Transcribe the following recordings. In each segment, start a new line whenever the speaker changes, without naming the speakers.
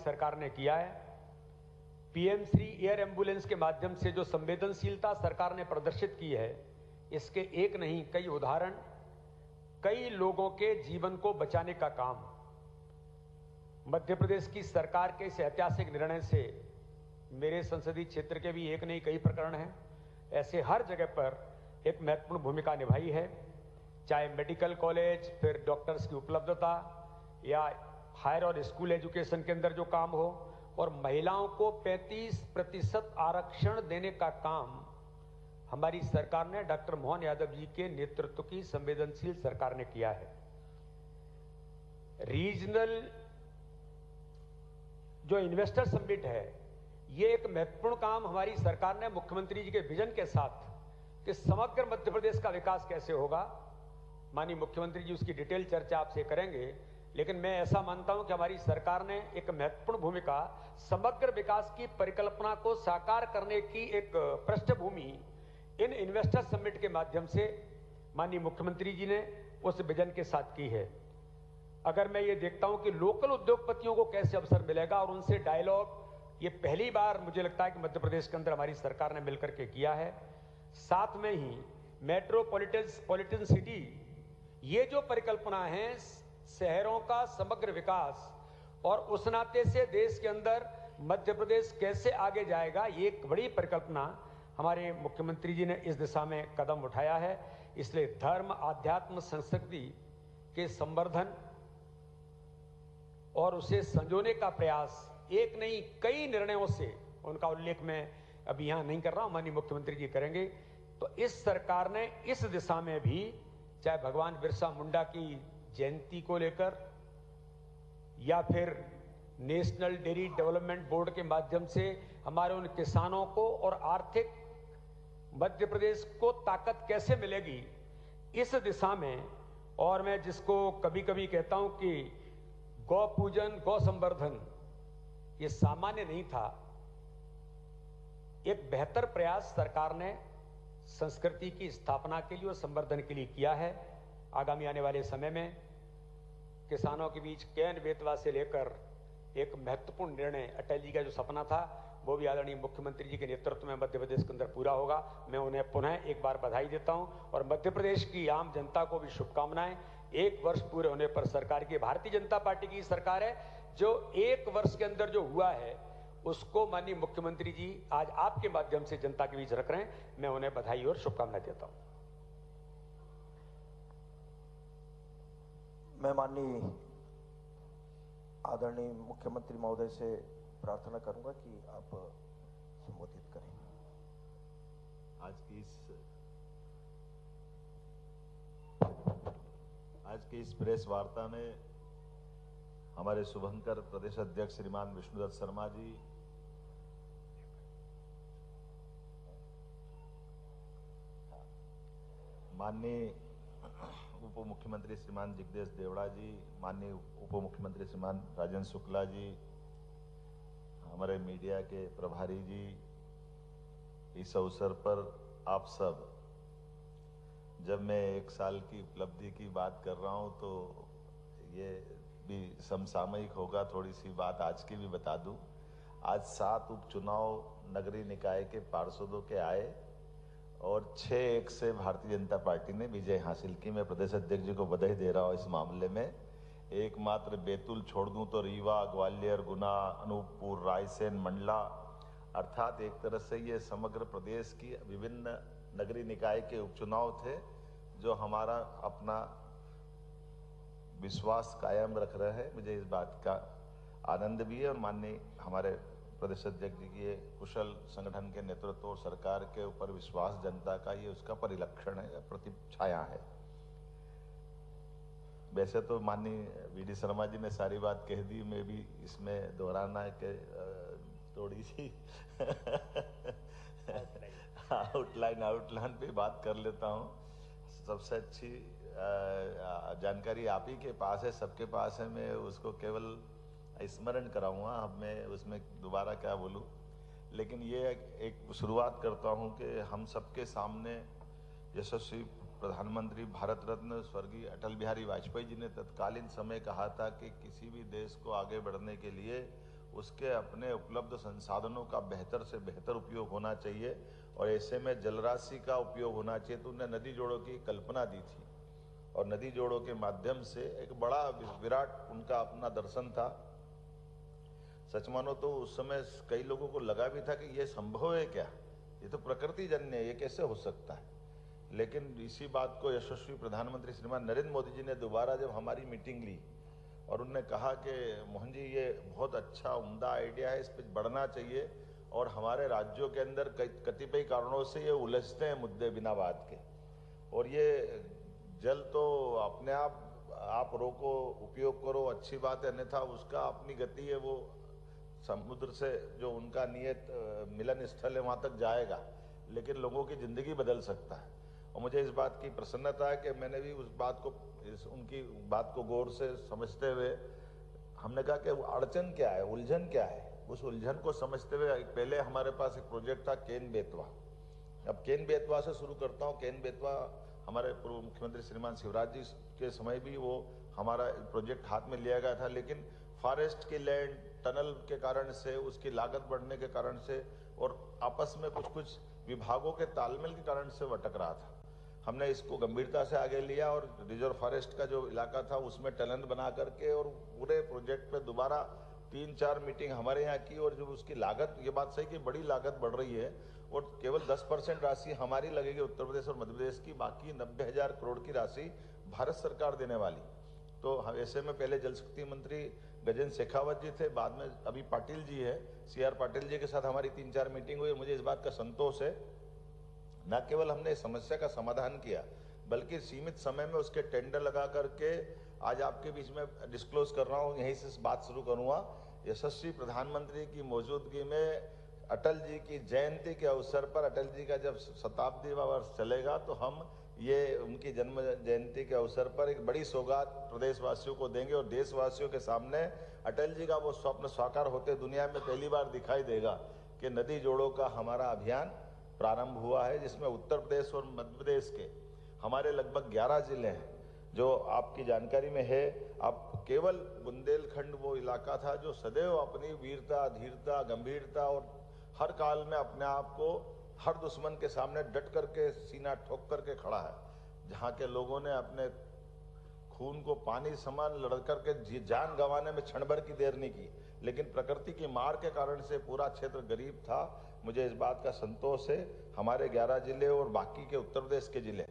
सरकार ने किया है। पीएम श्री एयर एम्बुलेंस के माध्यम से जो संवेदनशीलता सरकार ने प्रदर्शित की है, इसके एक नहीं कई उदाहरण, कई लोगों के जीवन को बचाने का काम मध्य प्रदेश की सरकार के इस ऐतिहासिक निर्णय से मेरे संसदीय क्षेत्र के भी एक नहीं कई प्रकरण हैं, ऐसे हर जगह पर एक महत्वपूर्ण भूमिका निभाई है। चाहे मेडिकल कॉलेज, फिर डॉक्टर्स की उपलब्धता, या हायर और स्कूल एजुकेशन के अंदर जो काम हो, और महिलाओं को 35% आरक्षण देने का काम हमारी सरकार ने डॉक्टर मोहन यादव जी के नेतृत्व की संवेदनशील सरकार ने किया है। रीजनल जो इन्वेस्टर समिट है, ये एक महत्वपूर्ण काम हमारी सरकार ने मुख्यमंत्री जी के विजन के साथ कि समग्र मध्य प्रदेश का विकास कैसे होगा, माननीय मुख्यमंत्री जी उसकी डिटेल चर्चा आपसे करेंगे, लेकिन मैं ऐसा मानता हूं कि हमारी सरकार ने एक महत्वपूर्ण भूमिका समग्र विकास की परिकल्पना को साकार करने की एक पृष्ठभूमि इन इन्वेस्टर समिट के माध्यम से माननीय मुख्यमंत्री जी ने उस विजन के साथ की है। अगर मैं ये देखता हूं कि लोकल उद्योगपतियों को कैसे अवसर मिलेगा और उनसे डायलॉग, ये पहली बार मुझे लगता है कि मध्य प्रदेश के अंदर हमारी सरकार ने मिलकर के किया है। साथ में ही मेट्रोपॉलिटन सिटी, ये जो परिकल्पना है शहरों का समग्र विकास, और उस नाते से देश के अंदर मध्य प्रदेश कैसे आगे जाएगा, ये एक बड़ी परिकल्पना हमारे मुख्यमंत्री जी ने इस दिशा में कदम उठाया है। इसलिए धर्म, आध्यात्म, संस्कृति के संवर्धन और उसे संजोने का प्रयास एक नहीं कई निर्णयों से, उनका उल्लेख मैं अभी यहां नहीं कर रहा हूं, माननीय मुख्यमंत्री जी करेंगे। तो इस सरकार ने इस दिशा में भी, चाहे भगवान बिरसा मुंडा की जयंती को लेकर, या फिर नेशनल डेयरी डेवलपमेंट बोर्ड के माध्यम से हमारे उन किसानों को और आर्थिक मध्य प्रदेश को ताकत कैसे मिलेगी, इस दिशा में, और मैं जिसको कभी कभी कहता हूं कि गौ पूजन, गौ संवर्धन ये सामान्य नहीं था, एक बेहतर प्रयास सरकार ने संस्कृति की स्थापना के लिए और संवर्धन के लिए किया है। आगामी आने वाले समय में किसानों के बीच कैन बेतवा से लेकर एक महत्वपूर्ण निर्णय, अटल जी का जो सपना था, वो भी आदरणीय मुख्यमंत्री जी के नेतृत्व में मध्य प्रदेश के अंदर पूरा होगा। मैं उन्हें पुनः एक बार बधाई देता हूं और मध्य प्रदेश की आम जनता को भी शुभकामनाएं। 1 वर्ष पूरे होने पर सरकार की, भारतीय जनता पार्टी की सरकार है, जो 1 वर्ष के अंदर जो हुआ है उसको माननीय मुख्यमंत्री जी आज आपके माध्यम से जनता के बीच रख रहे हैं। मैं उन्हें बधाई और शुभकामनाएं देता हूं।
मैं माननीय आदरणीय मुख्यमंत्री महोदय से प्रार्थना करूंगा कि आप संबोधित करें।
आज की इस प्रेस वार्ता में हमारे शुभंकर प्रदेश अध्यक्ष श्रीमान विष्णुदत्त शर्मा जी, माननीय उप मुख्यमंत्री श्रीमान जगदीश देवड़ा जी, माननीय उप मुख्यमंत्री श्रीमान राजेंद्र शुक्ला जी, हमारे मीडिया के प्रभारी जी, इस अवसर पर आप सब, जब मैं 1 साल की उपलब्धि की बात कर रहा हूं तो ये भी समसामयिक होगा, थोड़ी सी बात आज की भी बता दूं। आज 7 उपचुनाव नगरीय निकाय के पार्षदों के आए और 6-1 से भारतीय जनता पार्टी ने विजय हासिल की। मैं प्रदेश अध्यक्ष जी को बधाई दे रहा हूं इस मामले में। एकमात्र बैतूल छोड़ दूं तो रीवा, ग्वालियर, गुना, अनूपपुर, रायसेन, मंडला, अर्थात एक तरह से ये समग्र प्रदेश की विभिन्न नगरीय निकाय के उपचुनाव थे जो हमारा अपना विश्वास कायम रख रहे हैं। मुझे इस बात का आनंद भी है और माननीय हमारे प्रदेश अध्यक्ष जी की कुशल संगठन के नेतृत्व और सरकार के ऊपर विश्वास जनता का, ये उसका परिलक्षण है, प्रतिछाया है। वैसे तो माननीय वीडी शर्मा जी ने सारी बात कह दी, मैं भी इसमें दोहराना है कि थोड़ी सी आउटलाइन पे बात कर लेता हूँ। सबसे अच्छी जानकारी आप ही के पास है, सबके पास है, मैं उसको केवल स्मरण कराऊंगा। अब मैं उसमें दोबारा क्या बोलूं, लेकिन ये एक शुरुआत करता हूं कि हम सबके सामने यशस्वी प्रधानमंत्री भारत रत्न स्वर्गीय अटल बिहारी वाजपेयी जी ने तत्कालीन समय कहा था कि किसी भी देश को आगे बढ़ने के लिए उसके अपने उपलब्ध संसाधनों का बेहतर से बेहतर उपयोग होना चाहिए और ऐसे में जलराशि का उपयोग होना चाहिए। तो उन्होंने नदी जोड़ों की कल्पना दी थी और नदी जोड़ों के माध्यम से एक बड़ा विराट उनका अपना दर्शन था। सच मानो तो उस समय कई लोगों को लगा भी था कि ये संभव है क्या, ये तो प्रकृति जन्य है, ये कैसे हो सकता है। लेकिन इसी बात को यशस्वी प्रधानमंत्री श्रीमान नरेंद्र मोदी जी ने दोबारा जब हमारी मीटिंग ली और उन्होंने कहा कि मोहन जी ये बहुत अच्छा उम्दा आइडिया है, इस पर बढ़ना चाहिए और हमारे राज्यों के अंदर कतिपय कारणों से ये उलझते हैं मुद्दे बिना बात के, और ये जल तो अपने आप रोको, उपयोग करो, अच्छी बात है, अन्यथा उसका अपनी गति है, वो समुद्र से जो उनका नियत मिलन स्थल है वहां तक जाएगा, लेकिन लोगों की जिंदगी बदल सकता है। और मुझे इस बात की प्रसन्नता है कि मैंने भी उस बात को उनकी बात को गौर से समझते हुए हमने कहा कि अड़चन क्या है, उलझन क्या है, उस उलझन को समझते हुए पहले हमारे पास एक प्रोजेक्ट था केन बेतवा। अब केन बेतवा से शुरू करता हूँ। केन बेतवा हमारे पूर्व मुख्यमंत्री श्रीमान शिवराज जी के समय भी वो हमारा प्रोजेक्ट हाथ में लिया गया था, लेकिन फॉरेस्ट की लैंड टनल के कारण से, उसकी लागत बढ़ने के कारण से और आपस में कुछ विभागों के तालमेल के कारण से वो अटक रहा था। हमने इसको गंभीरता से आगे लिया और रिजर्व फॉरेस्ट का जो इलाका था उसमें टनल बना करके और पूरे प्रोजेक्ट पे दोबारा 3-4 मीटिंग हमारे यहाँ की, और जब उसकी लागत, ये बात सही कि बड़ी लागत बढ़ रही है और केवल 10% राशि हमारी लगेगी उत्तर प्रदेश और मध्य प्रदेश की, बाकी 90,000 करोड़ की राशि भारत सरकार देने वाली। तो ऐसे में पहले जल शक्ति मंत्री गजेंद्र शेखावत जी थे, बाद में अभी पाटिल जी है, CR पाटिल जी के साथ हमारी 3-4 मीटिंग हुई। मुझे इस बात का संतोष है, न केवल हमने इस समस्या का समाधान किया बल्कि सीमित समय में उसके टेंडर लगा करके आज आपके बीच में डिस्क्लोज कर रहा हूँ, यहीं से बात शुरू करूंगा। यशस्वी प्रधानमंत्री की मौजूदगी में अटल जी की जयंती के अवसर पर, अटल जी का जब शताब्दी वर्ष चलेगा तो हम ये उनकी जन्म जयंती के अवसर पर एक बड़ी सौगात प्रदेशवासियों को देंगे और देशवासियों के सामने अटल जी का वो स्वप्न साकार होते दुनिया में पहली बार दिखाई देगा कि नदी जोड़ों का हमारा अभियान प्रारंभ हुआ है, जिसमें उत्तर प्रदेश और मध्य प्रदेश के हमारे लगभग 11 जिले हैं। जो आपकी जानकारी में है, आप केवल बुंदेलखंड वो इलाका था जो सदैव अपनी वीरता, धीरता, गंभीरता और हर काल में अपने आप को हर दुश्मन के सामने डट करके सीना ठोक करके खड़ा है, जहाँ के लोगों ने अपने खून को पानी समान लड़ करके जान गंवाने में क्षण भर की देर नहीं की, लेकिन प्रकृति की मार के कारण से पूरा क्षेत्र गरीब था। मुझे इस बात का संतोष है, हमारे 11 जिले और बाकी के उत्तर प्रदेश के जिले,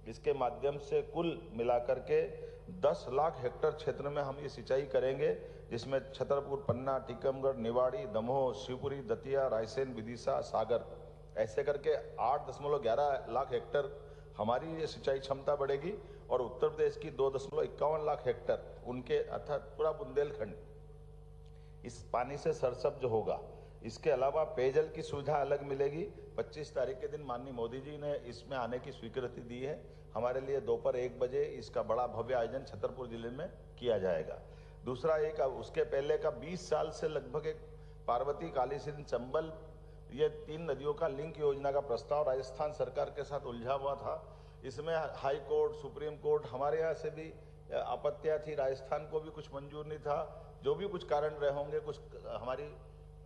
इसके माध्यम से कुल मिलाकर के 10 लाख हेक्टेयर क्षेत्र में हम ये सिंचाई करेंगे, जिसमें छतरपुर, पन्ना, टीकमगढ़, निवाड़ी, दमोह, शिवपुरी, दतिया, रायसेन, विदिशा, सागर, ऐसे करके 8.11 लाख हेक्टेयर हमारी ये सिंचाई क्षमता बढ़ेगी और उत्तर प्रदेश की 2.51 लाख हेक्टेयर उनके अर्थात पूरा बुंदेलखंड इस पानी से सरसब्ज होगा। इसके अलावा पेयजल की सुविधा अलग मिलेगी। 25 तारीख के दिन माननीय मोदी जी ने इसमें आने की स्वीकृति दी है। हमारे लिए दोपहर 1 बजे इसका बड़ा भव्य आयोजन छतरपुर जिले में किया जाएगा। दूसरा एक उसके पहले का 20 साल से लगभग एक पार्वती, काली सिंध, चंबल, ये 3 नदियों का लिंक योजना का प्रस्ताव राजस्थान सरकार के साथ उलझा हुआ था। इसमें हाई कोर्ट, सुप्रीम कोर्ट, हमारे यहाँ से भी आपत्तियां थी, राजस्थान को भी कुछ मंजूर नहीं था। जो भी कुछ कारण रहे होंगे, कुछ हमारी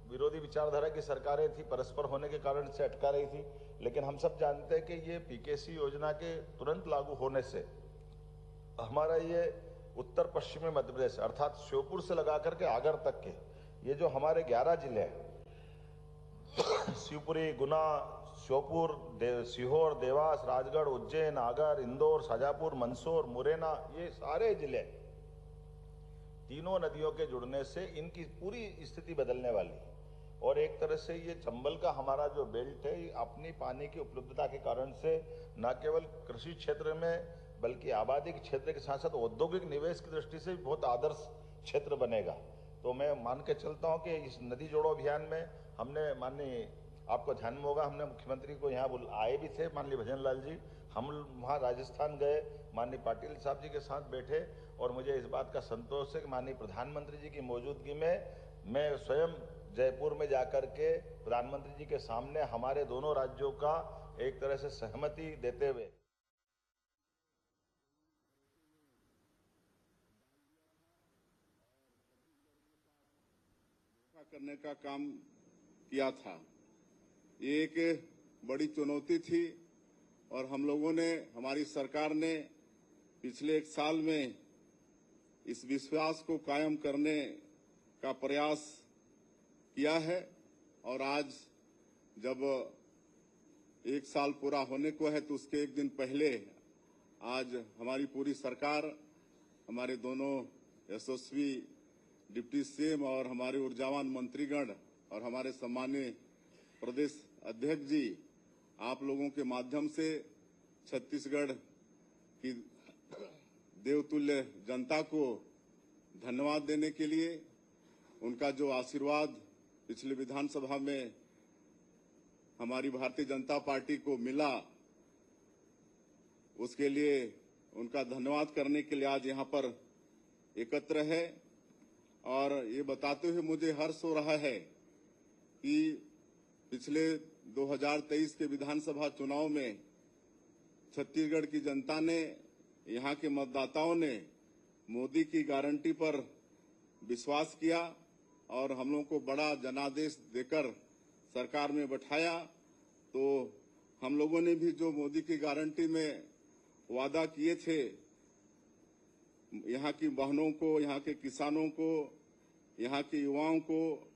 विरोधी विचारधारा की सरकारें थी, परस्पर होने के कारण से अटका रही थी, लेकिन हम सब जानते हैं कि ये PKC योजना के तुरंत लागू होने से हमारा ये उत्तर पश्चिमी मध्य प्रदेश अर्थात श्योपुर से लगा करके आगर तक के ये जो हमारे 11 जिले हैं, शिवपुरी, गुना, श्योपुर, सीहोर, देवास, राजगढ़, उज्जैन, आगर, इंदौर, शाजापुर, मंदसौर, मुरैना, ये सारे जिले तीनों नदियों के जुड़ने से इनकी पूरी स्थिति बदलने वाली है। और एक तरह से ये चंबल का हमारा जो बेल्ट है, अपनी पानी की उपलब्धता के कारण से न केवल कृषि क्षेत्र में बल्कि आबादी के क्षेत्र के साथ साथ औद्योगिक निवेश की दृष्टि से भी बहुत आदर्श क्षेत्र बनेगा। तो मैं मान के चलता हूं कि इस नदी जोड़ो अभियान में हमने, माननीय आपको ध्यान में होगा, हमने मुख्यमंत्री को यहाँ आए भी थे, माननीय भजन लाल जी, हम वहाँ राजस्थान गए, माननीय पाटिल साहब जी के साथ बैठे, और मुझे इस बात का संतोष है कि माननीय प्रधानमंत्री जी की मौजूदगी में मैं स्वयं जयपुर में जाकर के प्रधानमंत्री जी के सामने हमारे दोनों राज्यों का एक तरह से सहमति देते हुए
करने का काम किया था। ये एक बड़ी चुनौती थी और हम लोगों ने, हमारी सरकार ने पिछले एक साल में इस विश्वास को कायम करने का प्रयास किया है और आज जब एक साल पूरा होने को है तो उसके एक दिन पहले आज हमारी पूरी सरकार, हमारे दोनों यशस्वी डिप्टी सीएम और हमारे ऊर्जावान मंत्रीगण और हमारे सम्मानीय प्रदेश अध्यक्ष जी, आप लोगों के माध्यम से छत्तीसगढ़ की देवतुल्य जनता को धन्यवाद देने के लिए, उनका जो आशीर्वाद पिछले विधानसभा में हमारी भारतीय जनता पार्टी को मिला, उसके लिए उनका धन्यवाद करने के लिए आज यहाँ पर एकत्र है। और ये बताते हुए मुझे हर्ष हो रहा है कि पिछले 2023 के विधानसभा चुनाव में छत्तीसगढ़ की जनता ने, यहाँ के मतदाताओं ने मोदी की गारंटी पर विश्वास किया और हम लोगों को बड़ा जनादेश देकर सरकार में बैठाया। तो हम लोगों ने भी जो मोदी की गारंटी में वादा किए थे, यहाँ की बहनों को, यहाँ के किसानों को, यहाँ के युवाओं को,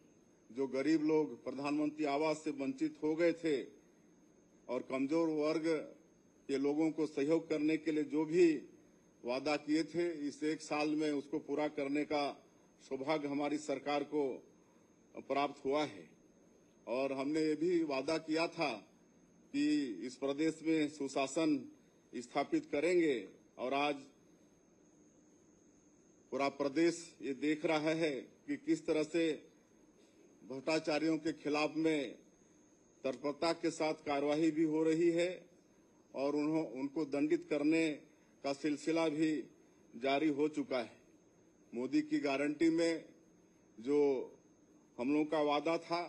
जो गरीब लोग प्रधानमंत्री आवास से वंचित हो गए थे और कमजोर वर्ग के लोगों को सहयोग करने के लिए जो भी वादा किए थे, इस एक साल में उसको पूरा करने का सौभाग्य हमारी सरकार को प्राप्त हुआ है। और हमने ये भी वादा किया था कि इस प्रदेश में सुशासन स्थापित करेंगे और आज पूरा प्रदेश ये देख रहा है कि किस तरह से भ्रष्टाचारियों के खिलाफ में तत्परता के साथ कार्यवाही भी हो रही है और उनको दंडित करने का सिलसिला भी जारी हो चुका है। मोदी की गारंटी में जो हम लोगों का वादा था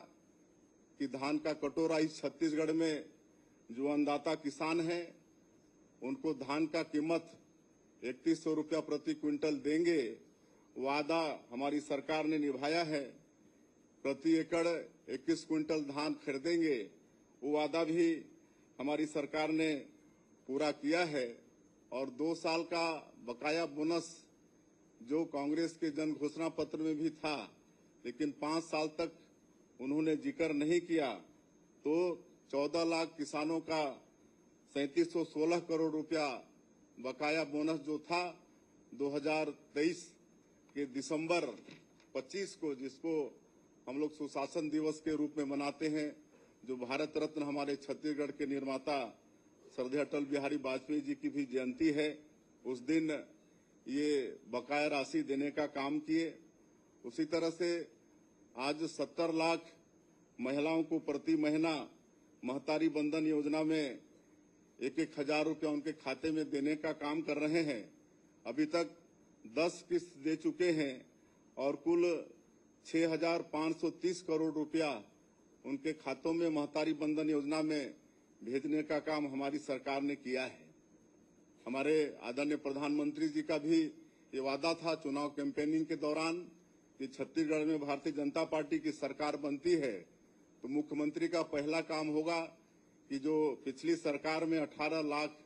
कि धान का कटोरा इस छत्तीसगढ़ में जो अन्नदाता किसान हैं उनको धान का कीमत 3100 रुपया प्रति क्विंटल देंगे, वादा हमारी सरकार ने निभाया है। प्रति एकड़ 21 क्विंटल धान खरीदेंगे, वो वादा भी हमारी सरकार ने पूरा किया है। और 2 साल का बकाया बोनस जो कांग्रेस के जन घोषणा पत्र में भी था, लेकिन 5 साल तक उन्होंने जिक्र नहीं किया, तो 14 लाख किसानों का 3716 करोड़ रुपया बकाया बोनस जो था 2023 के दिसंबर 25 को, जिसको हम लोग सुशासन दिवस के रूप में मनाते हैं, जो भारत रत्न हमारे छत्तीसगढ़ के निर्माता श्रद्धेय अटल बिहारी वाजपेयी जी की भी जयंती है, उस दिन ये बकाया राशि देने का काम किए। उसी तरह से आज 70 लाख महिलाओं को प्रति महीना महतारी बंधन योजना में 1,000 रुपया उनके खाते में देने का काम कर रहे हैं। अभी तक 10 किस्त दे चुके हैं और कुल 6,530 करोड़ रुपया उनके खातों में महतारी बंधन योजना में भेजने का काम हमारी सरकार ने किया है। हमारे आदरणीय प्रधानमंत्री जी का भी ये वादा था चुनाव कैंपेनिंग के दौरान कि छत्तीसगढ़ में भारतीय जनता पार्टी की सरकार बनती है तो मुख्यमंत्री का पहला काम होगा कि जो पिछली सरकार में 18 लाख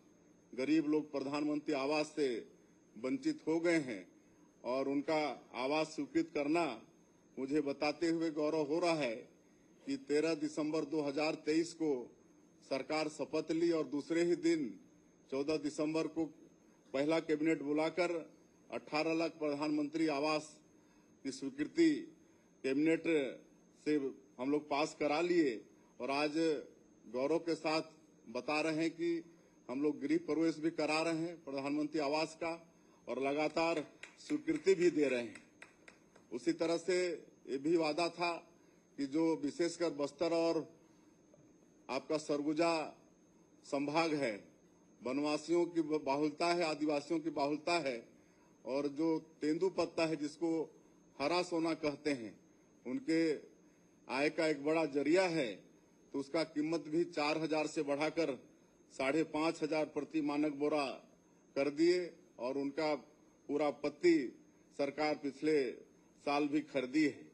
गरीब लोग प्रधानमंत्री आवास से वंचित हो गए हैं और उनका आवास स्वीकृत करना, मुझे बताते हुए गौरव हो रहा है कि 13 दिसंबर 2023 को सरकार शपथ ली और दूसरे ही दिन 14 दिसंबर को पहला कैबिनेट बुलाकर 18 लाख प्रधानमंत्री आवास की स्वीकृति कैबिनेट से हम लोग पास करा लिए और आज गौरव के साथ बता रहे हैं कि हम लोग गृह प्रवेश भी करा रहे हैं प्रधानमंत्री आवास का और लगातार स्वीकृति भी दे रहे हैं। उसी तरह से ये भी वादा था कि जो विशेषकर बस्तर और आपका सरगुजा संभाग है, वनवासियों की बाहुलता है, आदिवासियों की बाहुलता है और जो तेंदुपत्ता है जिसको हरा सोना कहते हैं, उनके आय का एक बड़ा जरिया है, तो उसका कीमत भी 4,000 से बढ़ाकर 5,500 प्रति मानक बोरा कर दिए और उनका पूरा पत्ती सरकार पिछले साल भी खरीदी है।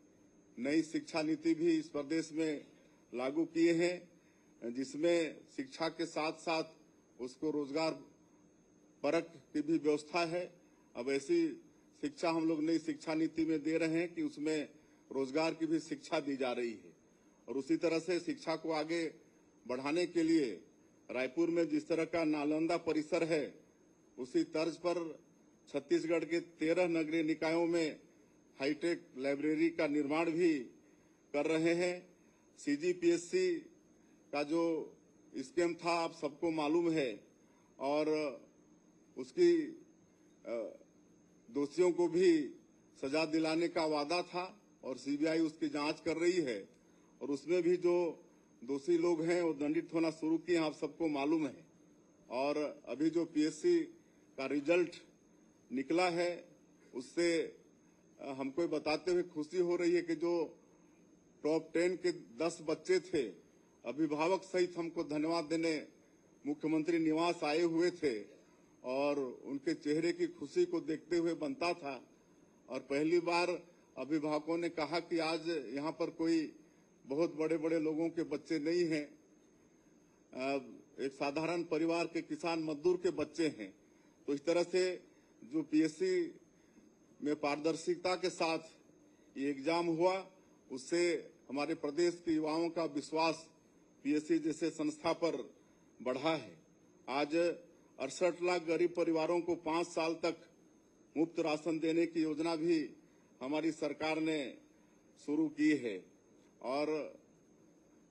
नई शिक्षा नीति भी इस प्रदेश में लागू किए हैं, जिसमें शिक्षा के साथ साथ उसको रोजगार परक की भी व्यवस्था है। अब ऐसी शिक्षा हम लोग नई शिक्षा नीति में दे रहे हैं कि उसमें रोजगार की भी शिक्षा दी जा रही है। और उसी तरह से शिक्षा को आगे बढ़ाने के लिए रायपुर में जिस तरह का नालंदा परिसर है, उसी तर्ज पर छत्तीसगढ़ के 13 नगरीय निकायों में हाईटेक लाइब्रेरी का निर्माण भी कर रहे हैं। सीजीपीएससी का जो स्कीम था आप सबको मालूम है, और उसकी दोषियों को भी सजा दिलाने का वादा था और सीबीआई उसकी जांच कर रही है, और उसमें भी जो दोषी लोग हैं वो दंडित होना शुरू किए, आप सबको मालूम है। और अभी जो पीएससी का रिजल्ट निकला है, उससे हमको बताते हुए खुशी हो रही है कि जो टॉप 10 के 10 बच्चे थे, अभिभावक सहित हमको धन्यवाद देने मुख्यमंत्री निवास आए हुए थे, और उनके चेहरे की खुशी को देखते हुए बनता था। और पहली बार अभिभावकों ने कहा कि आज यहाँ पर कोई बहुत बड़े बड़े लोगों के बच्चे नहीं हैं, एक साधारण परिवार के किसान मजदूर के बच्चे हैं। तो इस तरह से जो पीएससी में पारदर्शिता के साथ ये एग्जाम हुआ, उससे हमारे प्रदेश के युवाओं का विश्वास पीएससी जैसे संस्था पर बढ़ा है। आज 68 लाख गरीब परिवारों को 5 साल तक मुफ्त राशन देने की योजना भी हमारी सरकार ने शुरू की है। और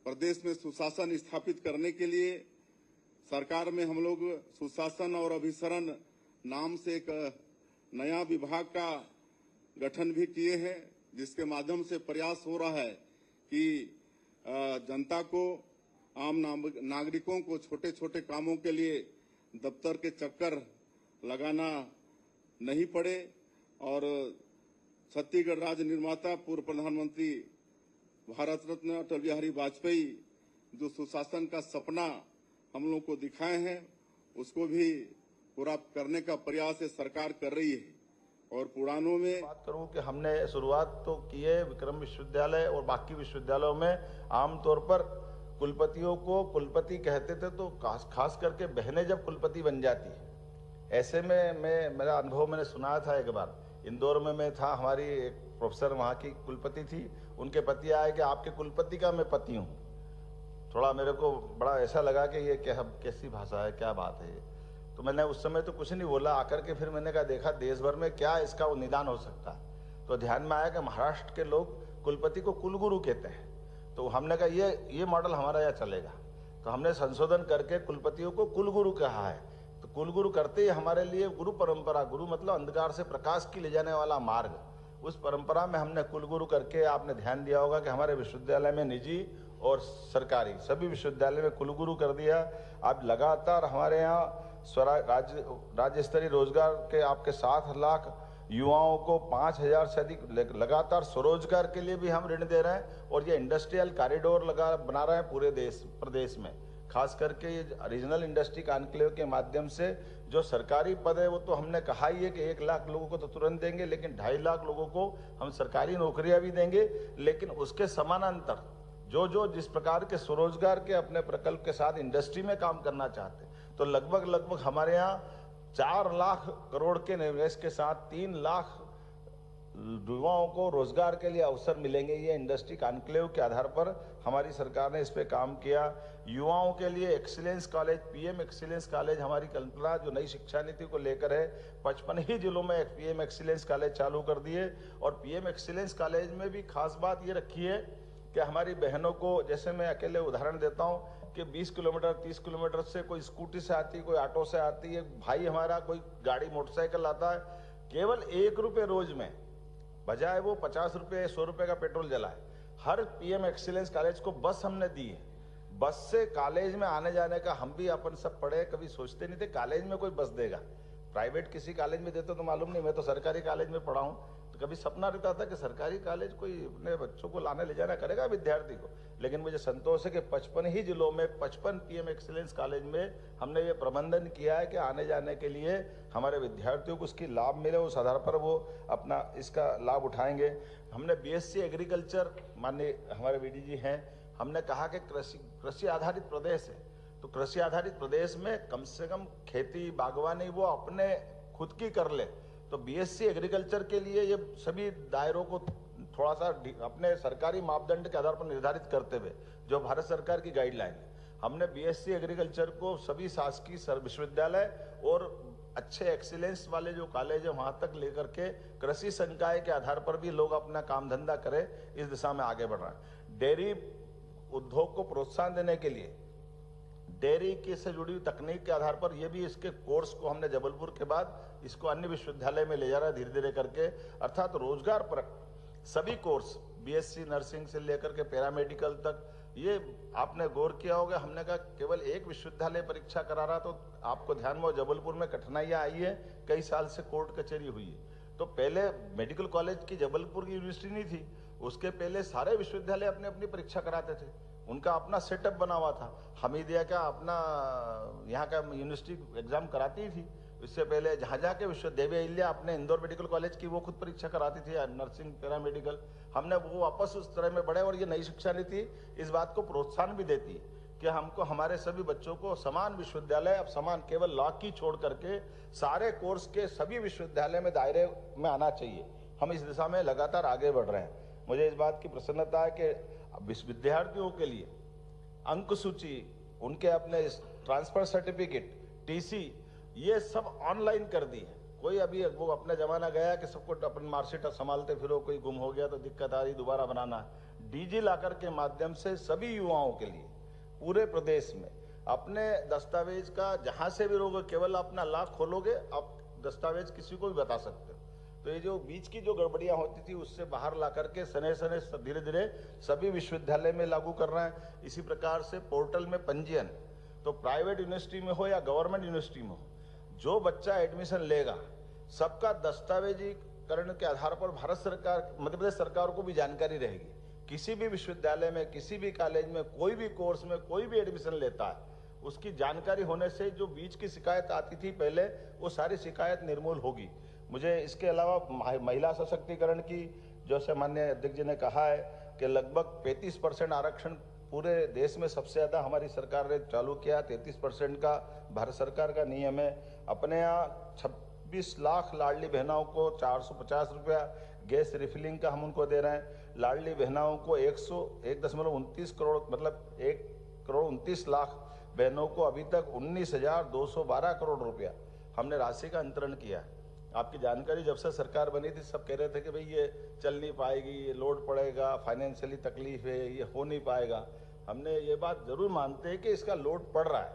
प्रदेश में सुशासन स्थापित करने के लिए सरकार में हम लोग सुशासन और अभिसरण नाम से एक नया विभाग का गठन भी किए हैं, जिसके माध्यम से प्रयास हो रहा है कि जनता को, आम नागरिकों को छोटे छोटे कामों के लिए दफ्तर के चक्कर लगाना नहीं पड़े। और छत्तीसगढ़ राज्य निर्माता पूर्व प्रधानमंत्री भारत रत्न अटल बिहारी वाजपेयी जो सुशासन का सपना हम लोग को दिखाए हैं, उसको भी पूरा करने का प्रयास सरकार कर रही है। और पुरानों में
बात करूं कि हमने शुरुआत तो की है विक्रम विश्वविद्यालय और बाकी विश्वविद्यालयों में आमतौर पर कुलपतियों को कुलपति कहते थे, तो खास करके बहनें जब कुलपति बन जाती है, ऐसे में मेरा अनुभव मैंने सुना था। एक बार इंदौर में मैं था, हमारी एक प्रोफेसर वहाँ की कुलपति थी, उनके पति आए कि आपके कुलपति का मैं पति हूँ। थोड़ा मेरे को बड़ा ऐसा लगा कि ये कैसी भाषा है, क्या बात है ये। तो मैंने उस समय तो कुछ नहीं बोला, आकर के फिर मैंने कहा देखा देश भर में क्या इसका निदान हो सकता है। तो ध्यान में आया कि महाराष्ट्र के लोग कुलपति को कुलगुरु कहते हैं। तो हमने कहा ये मॉडल हमारा यहाँ चलेगा। तो हमने संशोधन करके कुलपतियों को कुलगुरु कहा है। तो कुलगुरु करते ही हमारे लिए गुरु परंपरा, गुरु मतलब अंधकार से प्रकाश की ले जाने वाला मार्ग, उस परंपरा में हमने कुलगुरु करके, आपने ध्यान दिया होगा कि हमारे विश्वविद्यालय में निजी और सरकारी सभी विश्वविद्यालय में कुलगुरु कर दिया। अब लगातार हमारे यहाँ राज्य स्तरीय रोजगार के आपके 7 लाख युवाओं को 5,000 से अधिक लगातार स्वरोजगार के लिए भी हम ऋण दे रहे हैं। और ये इंडस्ट्रियल कॉरिडोर बना रहे हैं पूरे प्रदेश में, खास करके ये रीजनल इंडस्ट्री कॉन्क्लेव के माध्यम से। जो सरकारी पद है वो तो हमने कहा ही है कि 1 लाख लोगों को तो तुरंत देंगे, लेकिन 2.5 लाख लोगों को हम सरकारी नौकरियां भी देंगे। लेकिन उसके समानांतर जो जिस प्रकार के स्वरोजगार के अपने प्रकल्प के साथ इंडस्ट्री में काम करना चाहते हैं, तो लगभग हमारे यहाँ 4 लाख करोड़ के निवेश के साथ 3 लाख युवाओं को रोजगार के लिए अवसर मिलेंगे। ये इंडस्ट्री कॉन्क्लेव के आधार पर हमारी सरकार ने इस पे काम किया। युवाओं के लिए excellence college, PM excellence college हमारी कल्पना जो नई शिक्षा नीति को लेकर है, 55 ही जिलों में एक पीएम एक्सीलेंस कॉलेज चालू कर दिए। और पीएम एक्सीलेंस कॉलेज में भी खास बात ये रखी है कि हमारी बहनों को, जैसे मैं अकेले उदाहरण देता हूँ कि 20 किलोमीटर 30 किलोमीटर से कोई स्कूटी से आती है, कोई ऑटो से आती है, भाई हमारा कोई गाड़ी मोटरसाइकिल आता है, केवल 1 रुपये रोज में, बजाय वो 50 रुपये 100 रुपये का पेट्रोल जलाए, हर पीएम एक्सीलेंस कॉलेज को बस हमने दी है। बस से कॉलेज में आने जाने का हम भी अपन सब पढ़े, कभी सोचते नहीं थे कॉलेज में कोई बस देगा। प्राइवेट किसी कॉलेज में देते तो मालूम नहीं, मैं तो सरकारी कॉलेज में पढ़ा हूँ, तो कभी सपना रहता था कि सरकारी कॉलेज कोई अपने बच्चों को लाने ले जाना करेगा विद्यार्थी को, लेकिन मुझे संतोष है कि 55 ही जिलों में 55 पीएम एक्सीलेंस कॉलेज में हमने ये प्रबंधन किया है कि आने जाने के लिए हमारे विद्यार्थियों को उसकी लाभ मिले, उस आधार पर वो अपना इसका लाभ उठाएंगे। हमने बीएससी एग्रीकल्चर, माननीय हमारे वीडी जी हैं, हमने कहा कि कृषि आधारित प्रदेश है, तो कृषि आधारित प्रदेश में कम से कम खेती बागवानी वो अपने खुद की कर ले। तो बीएससी एग्रीकल्चर के लिए ये सभी दायरों को थोड़ा सा अपने सरकारी मापदंड के आधार पर निर्धारित करते हुए, जो भारत सरकार की गाइडलाइन है, हमने बीएससी एग्रीकल्चर को सभी शासकीय विश्वविद्यालय और अच्छे एक्सीलेंस वाले जो कॉलेज है वहां तक लेकर के कृषि संकाय के आधार पर भी लोग अपना काम धंधा करें, इस दिशा में आगे बढ़ रहा है। डेयरी उद्योग को प्रोत्साहन देने के लिए डेयरी की से जुड़ी हुई तकनीक के आधार पर ये भी इसके कोर्स को हमने जबलपुर के बाद इसको अन्य विश्वविद्यालय में ले जा रहा है धीरे धीरे करके, अर्थात रोजगार पर सभी कोर्स बीएससी नर्सिंग से लेकर के पैरामेडिकल तक। ये आपने गौर किया होगा, हमने कहा केवल एक विश्वविद्यालय परीक्षा करा रहा, तो आपको ध्यान में जबलपुर में कठिनाइयां आई है, कई साल से कोर्ट कचहरी हुई है। तो पहले मेडिकल कॉलेज की जबलपुर की यूनिवर्सिटी नहीं थी, उसके पहले सारे विश्वविद्यालय अपनी अपनी परीक्षा कराते थे, उनका अपना सेटअप बना हुआ था। हमीदिया का अपना यहाँ का यूनिवर्सिटी एग्जाम कराती थी, इससे पहले जहाँ के देवी अहिल्या अपने इंदौर मेडिकल कॉलेज की वो खुद परीक्षा कराती थी, नर्सिंग पैरामेडिकल। हमने वो वापस उस तरह में बढ़े, और ये नई शिक्षा नीति इस बात को प्रोत्साहन भी देती है कि हमको हमारे सभी बच्चों को समान विश्वविद्यालय, अब समान केवल लॉ की छोड़ करके सारे कोर्स के सभी विश्वविद्यालय में दायरे में आना चाहिए। हम इस दिशा में लगातार आगे बढ़ रहे हैं। मुझे इस बात की प्रसन्नता है कि विद्यार्थियों के लिए अंक सूची, उनके अपने ट्रांसफर सर्टिफिकेट, टीसी, ये सब ऑनलाइन कर दी है। कोई अभी वो अपना जमाना गया कि सबको अपन मार्कशीट संभालते फिरो, कोई गुम हो गया तो दिक्कत आ रही, दोबारा बनाना। डीजी लॉकर के माध्यम से सभी युवाओं के लिए पूरे प्रदेश में अपने दस्तावेज का जहां से भी रोगे, केवल अपना लॉक खोलोगे, आप दस्तावेज किसी को भी बता सकते हो। तो ये जो बीच की जो गड़बड़ियां होती थी उससे बाहर ला करके सने सने धीरे धीरे सभी विश्वविद्यालय में लागू कर रहे हैं। इसी प्रकार से पोर्टल में पंजीयन, तो प्राइवेट यूनिवर्सिटी में हो या गवर्नमेंट यूनिवर्सिटी में हो, जो बच्चा एडमिशन लेगा सबका दस्तावेजीकरण के आधार पर भारत सरकार, मध्य प्रदेश सरकार को भी जानकारी रहेगी। किसी भी विश्वविद्यालय में, किसी भी कॉलेज में, कोई भी कोर्स में कोई भी एडमिशन लेता है, उसकी जानकारी होने से जो बीच की शिकायत आती थी पहले, वो सारी शिकायत निर्मूल होगी। मुझे इसके अलावा महिला सशक्तिकरण की, जैसे माननीय अध्यक्ष जी ने कहा है कि लगभग 35% आरक्षण पूरे देश में सबसे ज्यादा हमारी सरकार ने चालू किया। 33% का भारत सरकार का नियम है। अपने यहाँ 26 लाख लाडली बहनों को 450 रुपया गैस रिफिलिंग का हम उनको दे रहे हैं। लाडली बहनों को 1.29 करोड़, मतलब 1.29 लाख बहनों को अभी तक 19,212 करोड़ रुपया हमने राशि का अंतरण किया। आपकी जानकारी, जब से सरकार बनी थी सब कह रहे थे कि भाई ये चल नहीं पाएगी, ये लोड पड़ेगा, फाइनेंशियली तकलीफ है, ये हो नहीं पाएगा। हमने ये बात जरूर मानते हैं कि इसका लोड पड़ रहा है,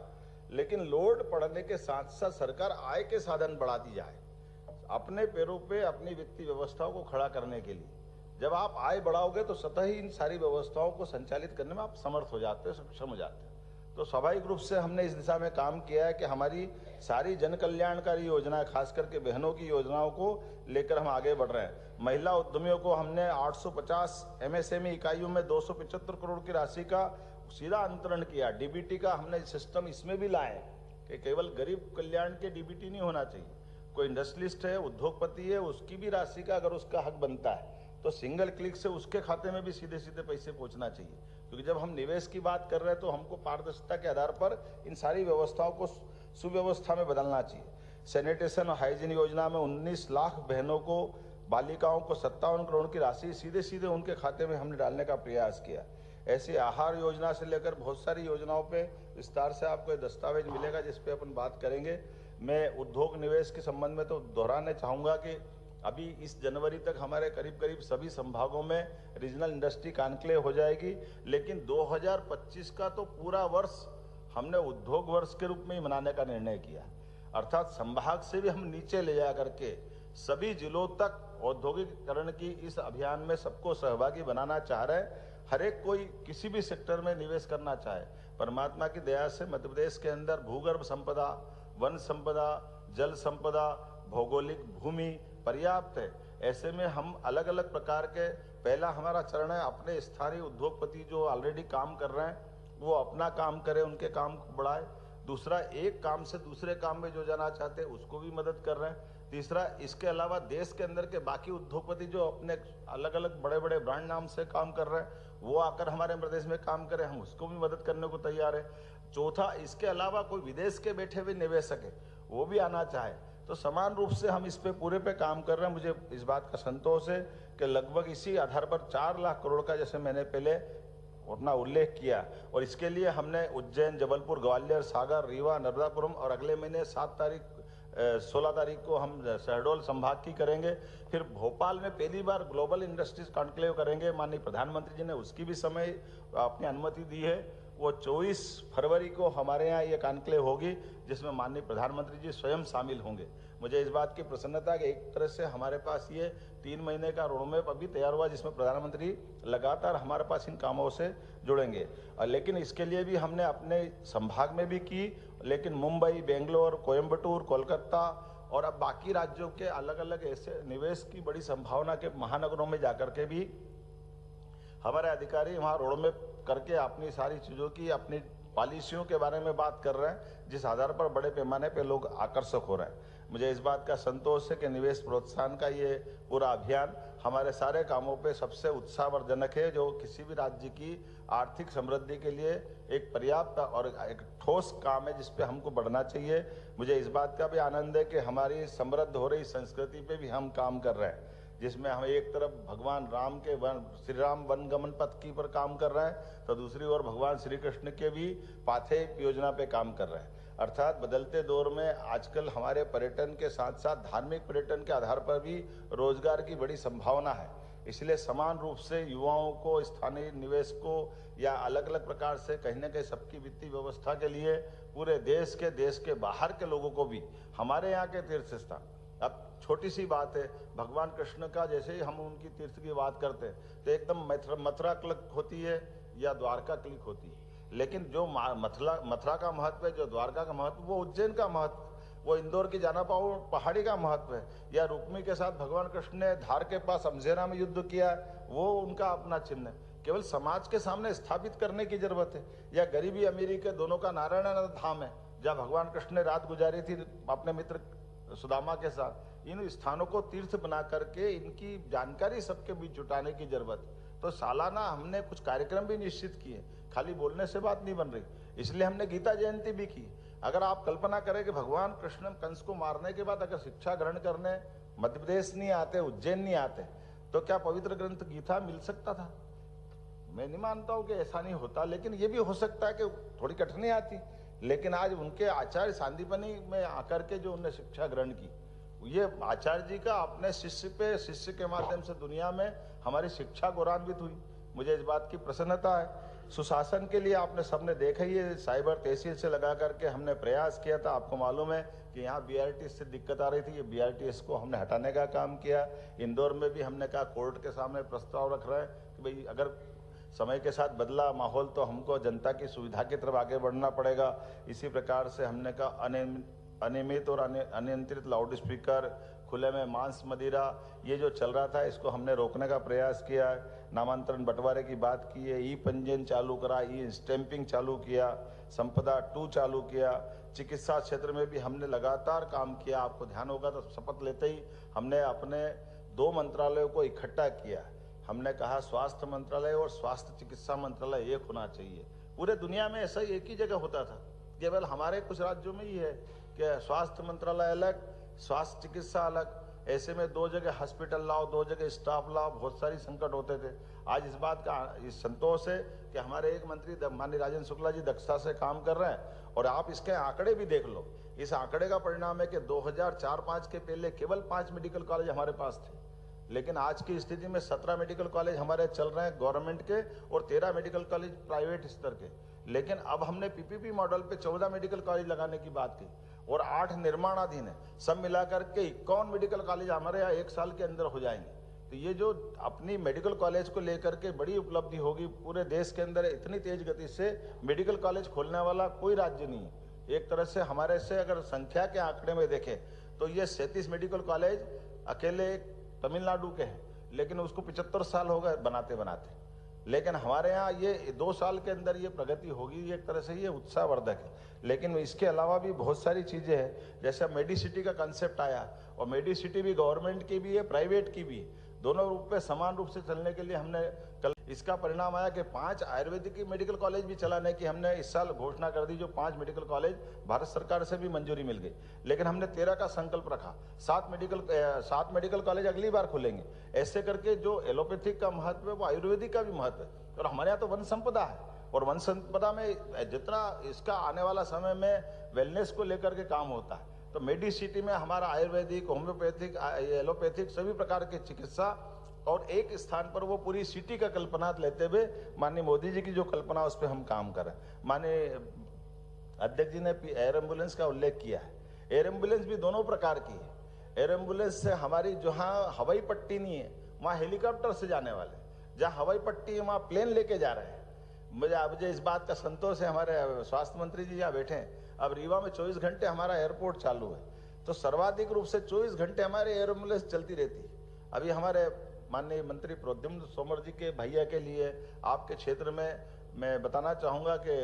लेकिन लोड पड़ने के साथ साथ सरकार आय के साधन बढ़ाती जाए, अपने पैरों पे अपनी वित्तीय व्यवस्थाओं को खड़ा करने के लिए। जब आप आय बढ़ाओगे तो स्वतः ही इन सारी व्यवस्थाओं को संचालित करने में आप समर्थ हो जाते हो, सक्षम हो जाते हो। तो स्वाभाविक रूप से हमने इस दिशा में काम किया है कि हमारी सारी जन कल्याणकारी योजनाएं, खास करके बहनों की योजनाओं को लेकर हम आगे बढ़ रहे हैं। महिला उद्यमियों को हमने 850 एमएसएमई इकाइयों में 275 करोड़ की राशि का सीधा अंतरण किया। डीबीटी का हमने सिस्टम इसमें भी लाए कि केवल गरीब कल्याण के डीबीटी नहीं होना चाहिए। कोई इंडस्ट्रियलिस्ट है, उद्योगपति है, उसकी भी राशि का अगर उसका हक बनता है तो सिंगल क्लिक से उसके खाते में भी सीधे सीधे पैसे पहुंचना चाहिए। क्योंकि जब हम निवेश की बात कर रहे हैं तो हमको पारदर्शिता के आधार पर इन सारी व्यवस्थाओं को सुव्यवस्था में बदलना चाहिए। सैनिटेशन और हाइजीन योजना में 19 लाख बहनों को, बालिकाओं को 57 करोड़ की राशि सीधे सीधे उनके खाते में हमने डालने का प्रयास किया। ऐसी आहार योजना से लेकर बहुत सारी योजनाओं पे विस्तार से आपको दस्तावेज मिलेगा जिस पे अपन बात करेंगे। मैं उद्योग निवेश के संबंध में तो दोहराना चाहूंगा कि अभी इस जनवरी तक हमारे करीब करीब सभी संभागों में रीजनल इंडस्ट्री कॉन्क्लेव हो जाएगी, लेकिन 2025 का तो पूरा वर्ष हमने उद्योग वर्ष के रूप में ही मनाने का निर्णय किया। अर्थात संभाग से भी हम नीचे ले जा करके सभी जिलों तक औद्योगिकरण की इस अभियान में सबको सहभागी बनाना चाह रहे हैं। हर एक कोई किसी भी सेक्टर में निवेश करना चाहे। परमात्मा की दया से मध्य प्रदेश के अंदर भूगर्भ संपदा, वन संपदा, जल संपदा, भौगोलिक भूमि पर्याप्त है। ऐसे में हम अलग अलग प्रकार के, पहला हमारा चरण है अपने स्थानीय उद्योगपति जो ऑलरेडी काम कर रहे हैं वो अपना काम करें, उनके काम को बढ़ाए। दूसरा, एक काम से दूसरे काम में जो जाना चाहते हैं उसको भी मदद कर रहे हैं। तीसरा, इसके अलावा देश के अंदर के बाकी उद्योगपति जो अपने अलग अलग बड़े बड़े ब्रांड नाम से काम कर रहे हैं वो आकर हमारे प्रदेश में काम करें, हम उसको भी मदद करने को तैयार है। चौथा, इसके अलावा कोई विदेश के बैठे हुए निवेशक है वो भी आना चाहे तो समान रूप से हम इस पे पूरे पे काम कर रहे हैं। मुझे इस बात का संतोष है कि लगभग इसी आधार पर 4 लाख करोड़ का, जैसे मैंने पहले अपना उल्लेख किया, और इसके लिए हमने उज्जैन, जबलपुर, ग्वालियर, सागर, रीवा, नर्मदापुरम और अगले महीने 16 तारीख को हम शहडोल संभाग की करेंगे। फिर भोपाल में पहली बार ग्लोबल इंडस्ट्रीज कॉन्क्लेव करेंगे। माननीय प्रधानमंत्री जी ने उसकी भी समय अपनी अनुमति दी है। वो 24 फरवरी को हमारे यहाँ ये कॉन्क्लेव होगी जिसमें माननीय प्रधानमंत्री जी स्वयं शामिल होंगे। मुझे इस बात की प्रसन्नता कि एक तरह से हमारे पास ये 3 महीने का रोडमैप अभी तैयार हुआ जिसमें प्रधानमंत्री लगातार हमारे पास इन कामों से जुड़ेंगे। लेकिन इसके लिए भी हमने अपने संभाग में भी की, लेकिन मुंबई, बेंगलोर, कोयम्बटूर, कोलकाता और अब बाकी राज्यों के अलग अलग ऐसे निवेश की बड़ी संभावना के महानगरों में जाकर के भी हमारे अधिकारी वहाँ रोडमैप करके अपनी सारी चीज़ों की, अपनी पॉलिसियों के बारे में बात कर रहे हैं जिस आधार पर बड़े पैमाने पे लोग आकर्षक हो रहे हैं। मुझे इस बात का संतोष है कि निवेश प्रोत्साहन का ये पूरा अभियान हमारे सारे कामों पे सबसे उत्साहवर्धक है, जो किसी भी राज्य की आर्थिक समृद्धि के लिए एक पर्याप्त और एक ठोस काम है जिस पे हमको बढ़ना चाहिए। मुझे इस बात का भी आनंद है कि हमारी समृद्ध हो रही संस्कृति पे भी हम काम कर रहे हैं, जिसमें हम एक तरफ भगवान राम के श्री राम वनगमन पथ की पर काम कर रहे हैं तो दूसरी ओर भगवान श्री कृष्ण के भी पाथेय योजना पे काम कर रहे हैं। अर्थात बदलते दौर में आजकल हमारे पर्यटन के साथ साथ धार्मिक पर्यटन के आधार पर भी रोजगार की बड़ी संभावना है। इसलिए समान रूप से युवाओं को, स्थानीय निवेश को या अलग अलग प्रकार से कहीं न कहीं सबकी वित्तीय व्यवस्था के लिए पूरे देश के बाहर के लोगों को भी हमारे यहाँ के तीर्थ स्थान, अब छोटी सी बात है, भगवान कृष्ण का जैसे ही हम उनकी तीर्थ की बात करते हैं तो एकदम मथुरा क्लिक होती है या द्वारका क्लिक होती है, लेकिन जो मथुरा का महत्व है, जो द्वारका का महत्व, वो उज्जैन का महत्व, वो इंदौर की जाना पाओ पहाड़ी का महत्व है, या रुक्मी के साथ भगवान कृष्ण ने धार के पास अमजेरा में युद्ध किया, वो उनका अपना चिन्ह है। केवल समाज के सामने स्थापित करने की जरूरत है। या गरीबी अमीरी के दोनों का नारायण धाम है जहाँ भगवान कृष्ण ने रात गुजारी थी अपने मित्र सुदामा के साथ। इन स्थानों को तीर्थ बना करके इनकी जानकारी सबके बीच जुटाने की जरूरत है। तो सालाना हमने कुछ कार्यक्रम भी निश्चित किए, खाली बोलने से बात नहीं बन रही, इसलिए हमने गीता जयंती भी की। अगर आप कल्पना करें कि भगवान कृष्ण कंस को मारने के बाद अगर शिक्षा ग्रहण करने मध्य प्रदेश नहीं आते, उज्जैन नहीं आते, तो क्या पवित्र ग्रंथ गीता मिल सकता था? मैं नहीं मानता हूं कि ऐसा नहीं होता, लेकिन ये भी हो सकता है कि थोड़ी कठिनाई आती। लेकिन आज उनके आचार्य सांदीपनी में आकर के जो उन्होंने शिक्षा ग्रहण की, ये आचार्य जी का अपने शिष्य के माध्यम से दुनिया में हमारी शिक्षा गौरवान्वित हुई। मुझे इस बात की प्रसन्नता है। सुशासन के लिए आपने सबने देखा ही है, साइबर तहसील से लगा करके हमने प्रयास किया था। आपको मालूम है कि यहाँ BRTS से दिक्कत आ रही थी, ये BRTS को हमने हटाने का काम किया। इंदौर में भी हमने कहा, कोर्ट के सामने प्रस्ताव रख रहे हैं कि भाई अगर समय के साथ बदला माहौल तो हमको जनता की सुविधा की तरफ आगे बढ़ना पड़ेगा। इसी प्रकार से हमने कहा अनियमित और अनियंत्रित लाउड स्पीकर, खुले में मांस मदिरा, ये जो चल रहा था इसको हमने रोकने का प्रयास किया है। नामांतरण बंटवारे की बात की है, ई पंजीयन चालू करा, ई स्टैंपिंग चालू किया, संपदा 2 चालू किया। चिकित्सा क्षेत्र में भी हमने लगातार काम किया। आपको ध्यान होगा तो शपथ लेते ही हमने अपने 2 मंत्रालयों को इकट्ठा किया। हमने कहा स्वास्थ्य मंत्रालय और स्वास्थ्य चिकित्सा मंत्रालय एक होना चाहिए। पूरे दुनिया में ऐसा ही एक ही जगह होता था, केवल हमारे कुछ राज्यों में ही है कि स्वास्थ्य मंत्रालय अलग, स्वास्थ्य चिकित्सा अलग। ऐसे में 2 जगह हॉस्पिटल लाओ, 2 जगह स्टाफ लाओ, बहुत सारी संकट होते थे। आज इस बात का संतोष है कि हमारे एक मंत्री माननीय राजेंद्र शुक्ला जी दक्षता से काम कर रहे हैं। और आप इसके आंकड़े भी देख लो, इस आंकड़े का परिणाम है कि 2004-05 के पहले केवल 5 मेडिकल कॉलेज हमारे पास थे, लेकिन आज की स्थिति में 17 मेडिकल कॉलेज हमारे चल रहे हैं गवर्नमेंट के और 13 मेडिकल कॉलेज प्राइवेट स्तर के। लेकिन अब हमने PPP मॉडल पे 14 मेडिकल कॉलेज लगाने की बात की और 8 निर्माणाधीन है। सब मिलाकर के 51 मेडिकल कॉलेज हमारे यहाँ 1 साल के अंदर हो जाएंगे। तो ये जो अपनी मेडिकल कॉलेज को लेकर के बड़ी उपलब्धि होगी, पूरे देश के अंदर इतनी तेज गति से मेडिकल कॉलेज खोलने वाला कोई राज्य नहीं है। एक तरह से हमारे से अगर संख्या के आंकड़े में देखें तो ये 37 मेडिकल कॉलेज अकेले तमिलनाडु के हैं, लेकिन उसको 75 साल हो गए बनाते बनाते। लेकिन हमारे यहाँ ये 2 साल के अंदर ये प्रगति होगी, एक तरह से ये उत्साहवर्धक है। लेकिन इसके अलावा भी बहुत सारी चीजें हैं, जैसे मेडिसिटी का कंसेप्ट आया, और मेडिसिटी भी गवर्नमेंट की भी है, प्राइवेट की भी है, दोनों रूप में समान रूप से चलने के लिए हमने कल इसका परिणाम आया कि 5 आयुर्वेदिक मेडिकल कॉलेज भी चलाने की हमने इस साल घोषणा कर दी, जो 5 मेडिकल कॉलेज भारत सरकार से भी मंजूरी मिल गई। लेकिन हमने 13 का संकल्प रखा, 7 मेडिकल कॉलेज अगली बार खुलेंगे। ऐसे करके जो एलोपैथिक का महत्व है वो आयुर्वेदिक का भी महत्व है। और हमारे यहाँ तो वन संपदा है, और वन संपदा में जितना इसका आने वाला समय में वेलनेस को लेकर के काम होता है, तो मेडिसिटी में हमारा आयुर्वेदिक, होम्योपैथिक, एलोपैथिक सभी प्रकार की चिकित्सा, और एक स्थान पर वो पूरी सिटी का कल्पना लेते हुए माननीय मोदी जी की जो कल्पना उस पर हम काम करें। माननीय अध्यक्ष जी ने एयर एम्बुलेंस का उल्लेख किया है। एयर एम्बुलेंस भी दोनों प्रकार की है। एयर एम्बुलेंस से हमारी जहाँ हवाई पट्टी नहीं है वहाँ हेलीकॉप्टर से जाने वाले, जहाँ हवाई पट्टी है वहाँ प्लेन लेके जा रहे हैं। मुझे इस बात का संतोष है, हमारे स्वास्थ्य मंत्री जी यहाँ बैठे हैं, अब रीवा में 24 घंटे हमारा एयरपोर्ट चालू है, तो सर्वाधिक रूप से 24 घंटे हमारे एयर एम्बुलेंस चलती रहती है। अभी हमारे माननीय मंत्री प्रोद्युम्न तोमर जी के भैया के लिए आपके क्षेत्र में मैं बताना चाहूंगा कि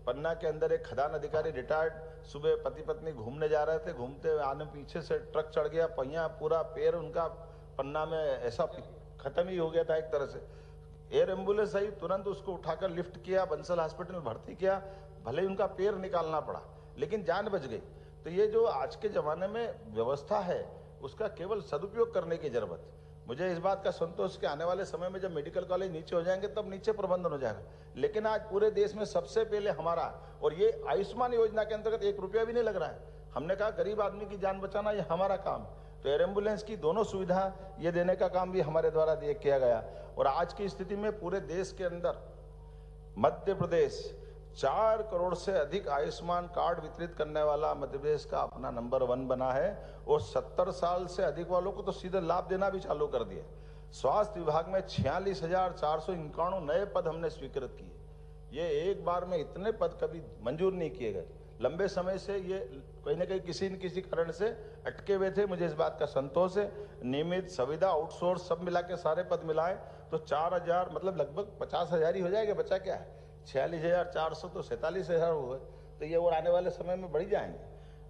पन्ना के अंदर एक खदान अधिकारी रिटायर्ड, सुबह पति पत्नी घूमने जा रहे थे, घूमते आने पीछे से ट्रक चढ़ गया, पहिया पूरा पैर उनका पन्ना में ऐसा खत्म ही हो गया था एक तरह से। एयर एम्बुलेंस आई, तुरंत उसको उठाकर लिफ्ट किया, बंसल हॉस्पिटल में भर्ती किया, भले ही उनका पैर निकालना पड़ा लेकिन जान बच गई। तो ये जो आज के जमाने में व्यवस्था है उसका केवल सदुपयोग करने की जरूरत है। मुझे इस बात का संतोष कि आने वाले समय में जब मेडिकल कॉलेज नीचे हो जाएंगे तब नीचे प्रबंधन हो जाएगा, लेकिन आज पूरे देश में सबसे पहले हमारा, और ये आयुष्मान योजना के अंतर्गत 1 रुपया भी नहीं लग रहा है। हमने कहा गरीब आदमी की जान बचाना ये हमारा काम, तो एयर एम्बुलेंस की दोनों सुविधा ये देने का काम भी हमारे द्वारा किया गया। और आज की स्थिति में पूरे देश के अंदर मध्य प्रदेश 4 करोड़ से अधिक आयुष्मान कार्ड वितरित करने वाला मध्य प्रदेश का अपना नंबर 1 बना है, और 70 साल से अधिक वालों को तो सीधे लाभ देना भी चालू कर दिया। स्वास्थ्य विभाग में 46,491 नए पद हमने स्वीकृत किए। ये एक बार में इतने पद कभी मंजूर नहीं किए गए, लंबे समय से ये कहीं ना कहीं किसी न किसी कारण से अटके हुए थे। मुझे इस बात का संतोष है, नियमित संविदा आउटसोर्स सब मिला के सारे पद मिलाए तो 4,000 मतलब लगभग 50,000 ही हो जाएगा, बचा क्या है 46,400 तो 47,000 हो गए, तो ये और आने वाले समय में बढ़ जाएंगे।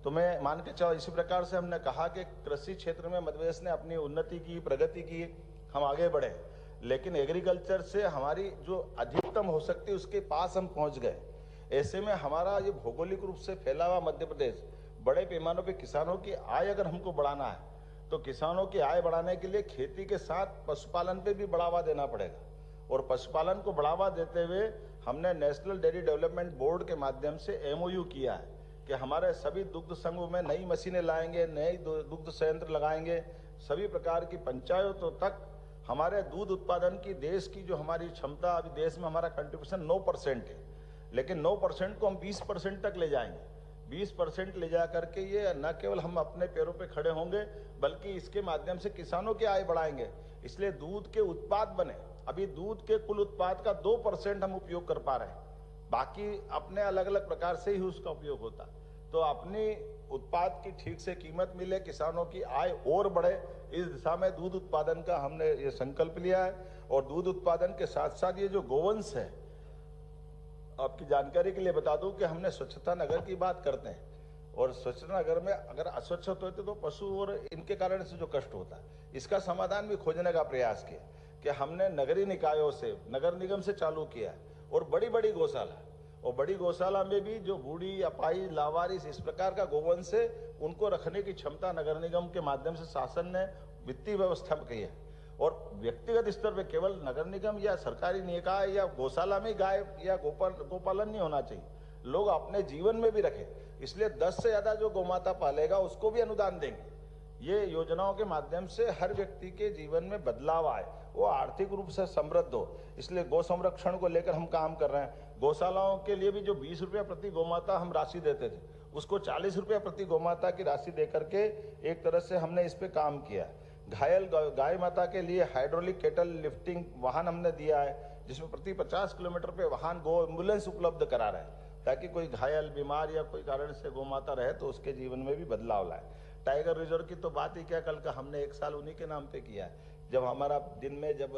तो मैं मान के चलो, इसी प्रकार से हमने कहा कि कृषि क्षेत्र में मध्य प्रदेश ने अपनी उन्नति की, प्रगति की, हम आगे बढ़े, लेकिन एग्रीकल्चर से हमारी जो अधिकतम हो सकती है उसके पास हम पहुंच गए। ऐसे में हमारा ये भौगोलिक रूप से फैला हुआ मध्य प्रदेश, बड़े पैमानों पे किसानों की आय अगर हमको बढ़ाना है तो किसानों की आय बढ़ाने के लिए खेती के साथ पशुपालन पे भी बढ़ावा देना पड़ेगा, और पशुपालन को बढ़ावा देते हुए हमने नेशनल डेयरी डेवलपमेंट बोर्ड के माध्यम से MOU किया है कि हमारे सभी दुग्ध संघों में नई मशीनें लाएंगे, नए दुग्ध संयंत्र लगाएंगे, सभी प्रकार की पंचायतों तक हमारे दूध उत्पादन की देश की जो हमारी क्षमता, अभी देश में हमारा कंट्रीब्यूशन 9% है, लेकिन 9% को हम 20% तक ले जाएंगे। 20% ले जा करके ये न केवल हम अपने पैरों पे खड़े होंगे बल्कि इसके माध्यम से किसानों की आय बढ़ाएंगे। इसलिए दूध के उत्पाद बने, अभी दूध के कुल उत्पाद का 2% हम उपयोग कर पा रहे हैं, बाकी अपने अलग अलग प्रकार से ही उसका उपयोग होता। तो अपनी उत्पाद की ठीक से कीमत मिले, किसानों की आय और बढ़े, इस दिशा में दूध उत्पादन का हमने ये संकल्प लिया है। और दूध उत्पादन के साथ साथ ये जो गोवंश है, आपकी जानकारी के लिए बता दूं कि हमने स्वच्छता नगर की बात करते हैं, और स्वच्छता नगर में अगर अस्वच्छ होते तो पशु और इनके कारण से जो कष्ट होता है, इसका समाधान भी खोजने का प्रयास किया कि हमने नगरीय निकायों से, नगर निगम से चालू किया, और बड़ी बड़ी गौशाला, और बड़ी गौशाला में भी जो बूढ़ी, अपाई, लावारिस इस प्रकार का गोवंश है, उनको रखने की क्षमता नगर निगम के माध्यम से शासन ने वित्तीय व्यवस्था की है। और व्यक्तिगत स्तर पे केवल नगर निगम या सरकारी निकाय या गौशाला में गाय या गोपालन नहीं होना चाहिए, लोग अपने जीवन में भी रखें। इसलिए 10 से ज्यादा जो गौमाता पालेगा उसको भी अनुदान देंगे। ये योजनाओं के माध्यम से हर व्यक्ति के जीवन में बदलाव आए, वो आर्थिक रूप से समृद्ध हो, इसलिए गौ संरक्षण को लेकर हम काम कर रहे हैं। गौशालाओं के लिए भी जो 20 रुपया प्रति गौमाता हम राशि देते थे, उसको 40 रुपया प्रति गौमाता की राशि देकर के एक तरह से हमने इस पे काम किया। घायल गाय माता के लिए हाइड्रोलिक केटल लिफ्टिंग वाहन हमने दिया है, जिसमें प्रति 50 किलोमीटर पे वाहन गो एम्बुलेंस उपलब्ध करा रहे हैं, ताकि कोई घायल, बीमार या कोई कारण से गौ माता रहे तो उसके जीवन में भी बदलाव लाए। टाइगर रिजर्व की तो बात ही क्या, कल का हमने 1 साल उन्हीं के नाम पे किया है। जब हमारा दिन में जब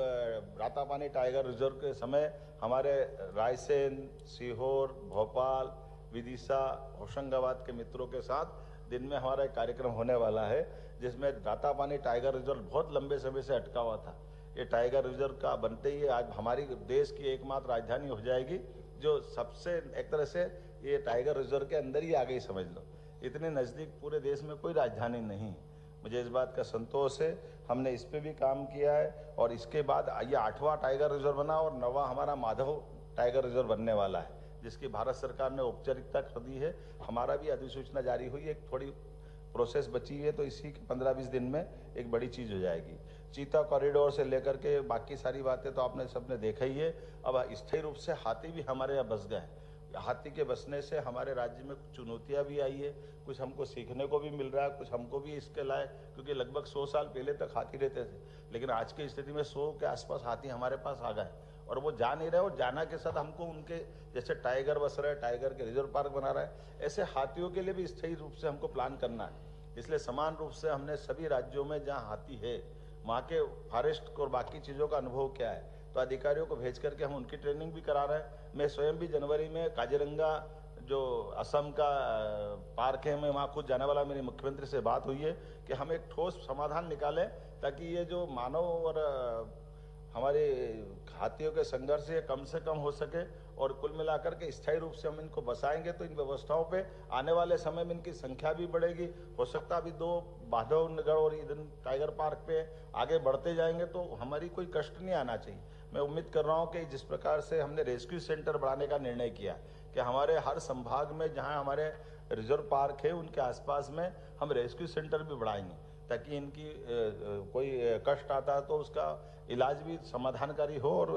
रातापानी टाइगर रिजर्व के समय हमारे रायसेन, सीहोर, भोपाल, विदिशा, होशंगाबाद के मित्रों के साथ दिन में हमारा एक कार्यक्रम होने वाला है, जिसमें रातापानी टाइगर रिजर्व बहुत लंबे समय से अटका हुआ था। ये टाइगर रिजर्व का बनते ही आज हमारी देश की एकमात्र राजधानी हो जाएगी, जो सबसे एक तरह से ये टाइगर रिजर्व के अंदर ही आ गई समझ लो। इतने नज़दीक पूरे देश में कोई राजधानी नहीं। मुझे इस बात का संतोष है, हमने इस पे भी काम किया है और इसके बाद ये 8वां टाइगर रिजर्व बना और 9वां हमारा माधव टाइगर रिजर्व बनने वाला है, जिसकी भारत सरकार ने औपचारिकता कर दी है। हमारा भी अधिसूचना जारी हुई है, एक थोड़ी प्रोसेस बची है, तो इसी के 15-20 दिन में एक बड़ी चीज़ हो जाएगी। चीता कॉरिडोर से लेकर के बाकी सारी बातें तो आपने सबने देखा ही है। अब स्थायी रूप से हाथी भी हमारे यहाँ बस गए। हाथी के बसने से हमारे राज्य में कुछ चुनौतियां भी आई है, कुछ हमको सीखने को भी मिल रहा है, कुछ हमको भी इसके लाए, क्योंकि लगभग 100 साल पहले तक हाथी रहते थे, लेकिन आज की स्थिति में 100 के आसपास हाथी हमारे पास आ गए और वो जा नहीं रहे। और जाना के साथ हमको उनके जैसे टाइगर बस रहे, टाइगर के रिजर्व पार्क बना रहा है, ऐसे हाथियों के लिए भी स्थायी रूप से हमको प्लान करना है। इसलिए समान रूप से हमने सभी राज्यों में जहाँ हाथी है वहाँ के फॉरेस्ट और बाकी चीज़ों का अनुभव क्या है, तो अधिकारियों को भेज करके हम उनकी ट्रेनिंग भी करा रहे हैं। मैं स्वयं भी जनवरी में काजीरंगा जो असम का पार्क है, मैं वहाँ खुद जाने वाला। मेरी मुख्यमंत्री से बात हुई है कि हम एक ठोस समाधान निकालें ताकि ये जो मानव और हमारे हाथियों के संघर्ष ये कम से कम हो सके और कुल मिलाकर के स्थायी रूप से हम इनको बसाएंगे तो इन व्यवस्थाओं पे आने वाले समय में इनकी संख्या भी बढ़ेगी। हो सकता है अभी 2 माधवनगढ़ और इधर टाइगर पार्क पे आगे बढ़ते जाएंगे तो हमारी कोई कष्ट नहीं आना चाहिए। मैं उम्मीद कर रहा हूँ कि जिस प्रकार से हमने रेस्क्यू सेंटर बढ़ाने का निर्णय किया कि हमारे हर संभाग में जहाँ हमारे रिजर्व पार्क है उनके आसपास में हम रेस्क्यू सेंटर भी बढ़ाएंगे ताकि इनकी कोई कष्ट आता है तो उसका इलाज भी समाधानकारी हो और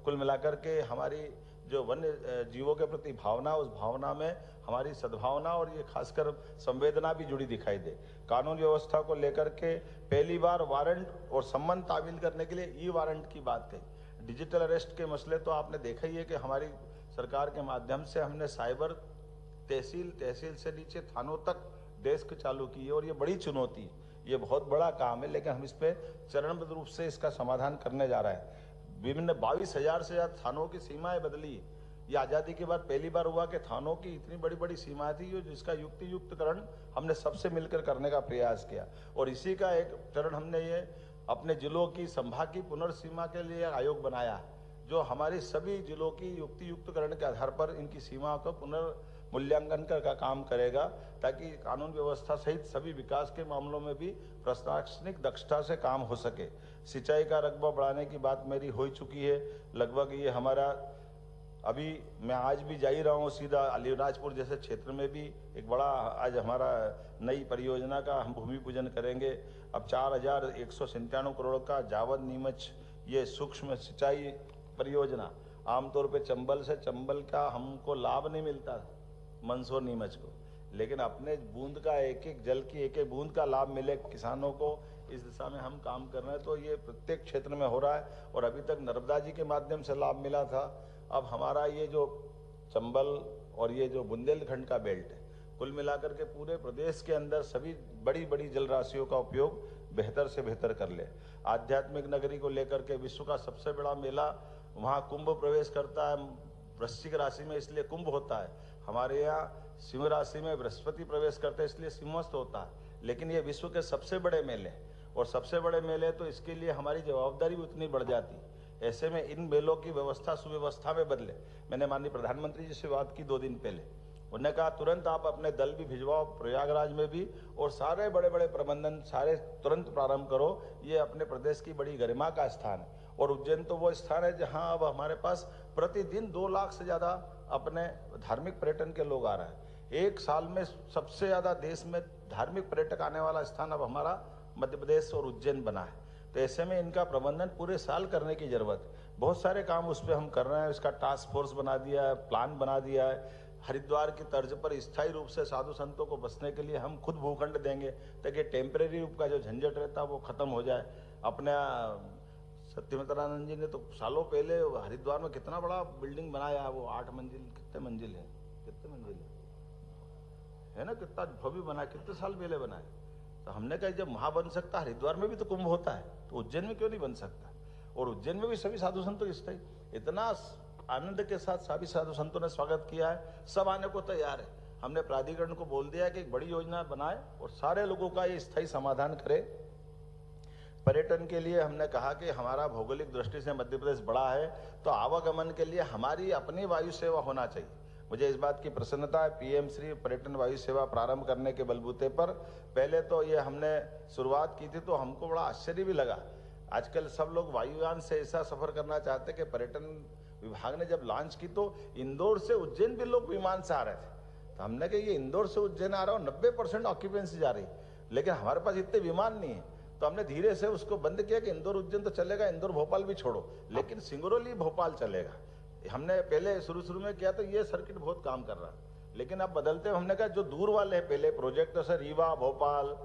कुल मिलाकर के हमारी जो वन्य जीवों के प्रति भावना, उस भावना में हमारी सद्भावना और ये खासकर संवेदना भी जुड़ी दिखाई दे। कानून व्यवस्था को लेकर के पहली बार वारंट और सम्मन तामील करने के लिए ई वारंट की बात कही। डिजिटल अरेस्ट के मसले तो आपने देखा ही है कि हमारी सरकार के माध्यम से हमने साइबर तहसील से नीचे थानों तक डेस्क चालू की है और ये बड़ी चुनौती है, ये बहुत बड़ा काम है, लेकिन हम इस पे चरणबद्ध रूप से इसका समाधान करने जा रहे हैं। विभिन्न 22,000 से ज्यादा थानों की सीमाएं बदली। ये आज़ादी के बाद पहली बार हुआ कि थानों की इतनी बड़ी बड़ी सीमाएं थी जिसका युक्तियुक्तकरण हमने सबसे मिलकर करने का प्रयास किया और इसी का एक चरण हमने ये अपने जिलों की संभाग की पुनर्सीमा के लिए आयोग बनाया जो हमारी सभी जिलों की युक्तियुक्तकरण के आधार पर इनकी सीमाओं का पुनर्मूल्यांकन का काम करेगा ताकि कानून व्यवस्था सहित सभी विकास के मामलों में भी प्रशासनिक दक्षता से काम हो सके। सिंचाई का रकबा बढ़ाने की बात मेरी हो चुकी है। लगभग ये हमारा अभी मैं आज भी जा ही रहा हूँ सीधा अलीराजपुर जैसे क्षेत्र में भी एक बड़ा आज हमारा नई परियोजना का हम भूमि पूजन करेंगे। अब 4,197 करोड़ का जावद नीमच ये सूक्ष्म सिंचाई परियोजना, आमतौर पे चंबल का हमको लाभ नहीं मिलता मंदसौर नीमच को, लेकिन अपने बूंद का एक जल की एक बूंद का लाभ मिले किसानों को, इस दिशा में हम काम कर रहे हैं। तो ये प्रत्येक क्षेत्र में हो रहा है और अभी तक नर्मदा जी के माध्यम से लाभ मिला था। अब हमारा ये जो चंबल और ये जो बुंदेलखंड का बेल्ट है, कुल मिलाकर के पूरे प्रदेश के अंदर सभी बड़ी बड़ी जल राशियों का उपयोग बेहतर से बेहतर कर ले। आध्यात्मिक नगरी को लेकर के विश्व का सबसे बड़ा मेला वहाँ कुंभ प्रवेश करता है वृश्चिक राशि में, इसलिए कुंभ होता है। हमारे यहाँ सिंह राशि में बृहस्पति प्रवेश करते हैं, इसलिए सिंहस्थ होता है। लेकिन ये विश्व के सबसे बड़े मेले और सबसे बड़े मेले, तो इसके लिए हमारी जवाबदारी भी उतनी बढ़ जाती है। ऐसे में इन मेलों की व्यवस्था सुव्यवस्था में बदले। मैंने माननीय प्रधानमंत्री जी से बात की 2 दिन पहले, उन्होंने कहा तुरंत आप अपने दल भी भिजवाओ प्रयागराज में भी और सारे बड़े बड़े प्रबंधन सारे तुरंत प्रारंभ करो। ये अपने प्रदेश की बड़ी गरिमा का स्थान है और उज्जैन तो वो स्थान है जहां अब हमारे पास प्रतिदिन 2 लाख से ज्यादा अपने धार्मिक पर्यटन के लोग आ रहे हैं। एक साल में सबसे ज्यादा देश में धार्मिक पर्यटक आने वाला स्थान अब हमारा मध्य प्रदेश और उज्जैन बना है। तो ऐसे में इनका प्रबंधन पूरे साल करने की जरूरत है। बहुत सारे काम उस पर हम कर रहे हैं, इसका टास्क फोर्स बना दिया है, प्लान बना दिया है। हरिद्वार की तर्ज पर स्थायी रूप से साधु संतों को बसने के लिए हम खुद भूखंड देंगे ताकि टेम्परेरी रूप का जो झंझट रहता है वो खत्म हो जाए। अपने सत्यमित्रानंद जी ने तो सालों पहले हरिद्वार में कितना बड़ा बिल्डिंग बनाया है, वो 8 मंजिल कितने मंजिल है ना, कितना भव्य बना, कितने साल पहले बनाए। तो हमने कहा जब वहां बन सकता, हरिद्वार में भी तो कुंभ होता है, तो उज्जैन में क्यों नहीं बन सकता? और उज्जैन में भी सभी साधु संतों इतना आनंद के साथ सभी साधु संतों ने स्वागत किया है, सब आने को तैयार है। हमने प्राधिकरण को बोल दिया कि एक बड़ी योजना बनाए और सारे लोगों का ये स्थायी समाधान करे। पर्यटन के लिए हमने कहा कि हमारा भौगोलिक दृष्टि से मध्य प्रदेश बड़ा है, तो आवागमन के लिए हमारी अपनी वायु सेवा होना चाहिए। मुझे इस बात की प्रसन्नता है, पीएम श्री पर्यटन वायु सेवा प्रारंभ करने के बलबूते पर पहले तो ये हमने शुरुआत की थी तो हमको बड़ा आश्चर्य भी लगा। आजकल सब लोग वायुयान से ऐसा सफर करना चाहते कि पर्यटन विभाग ने जब लॉन्च की तो इंदौर से उज्जैन भी लोग विमान से आ रहे थे। तो हमने कहा ये इंदौर से उज्जैन आ रहा हो, 90% ऑक्यूपेंसी जा रही, लेकिन हमारे पास इतने विमान नहीं है। तो हमने धीरे से उसको बंद किया कि इंदौर उज्जैन तो चलेगा, इंदौर भोपाल भी छोड़ो, लेकिन सिंगरौली भोपाल चलेगा। हमने पहले शुरू में किया तो ये सर्किट बहुत काम कर रहा है, लेकिन अब बदलते हमने कहा जो दूर वाले हैं पहले प्रोजेक्ट, जैसे रीवा भोपाल,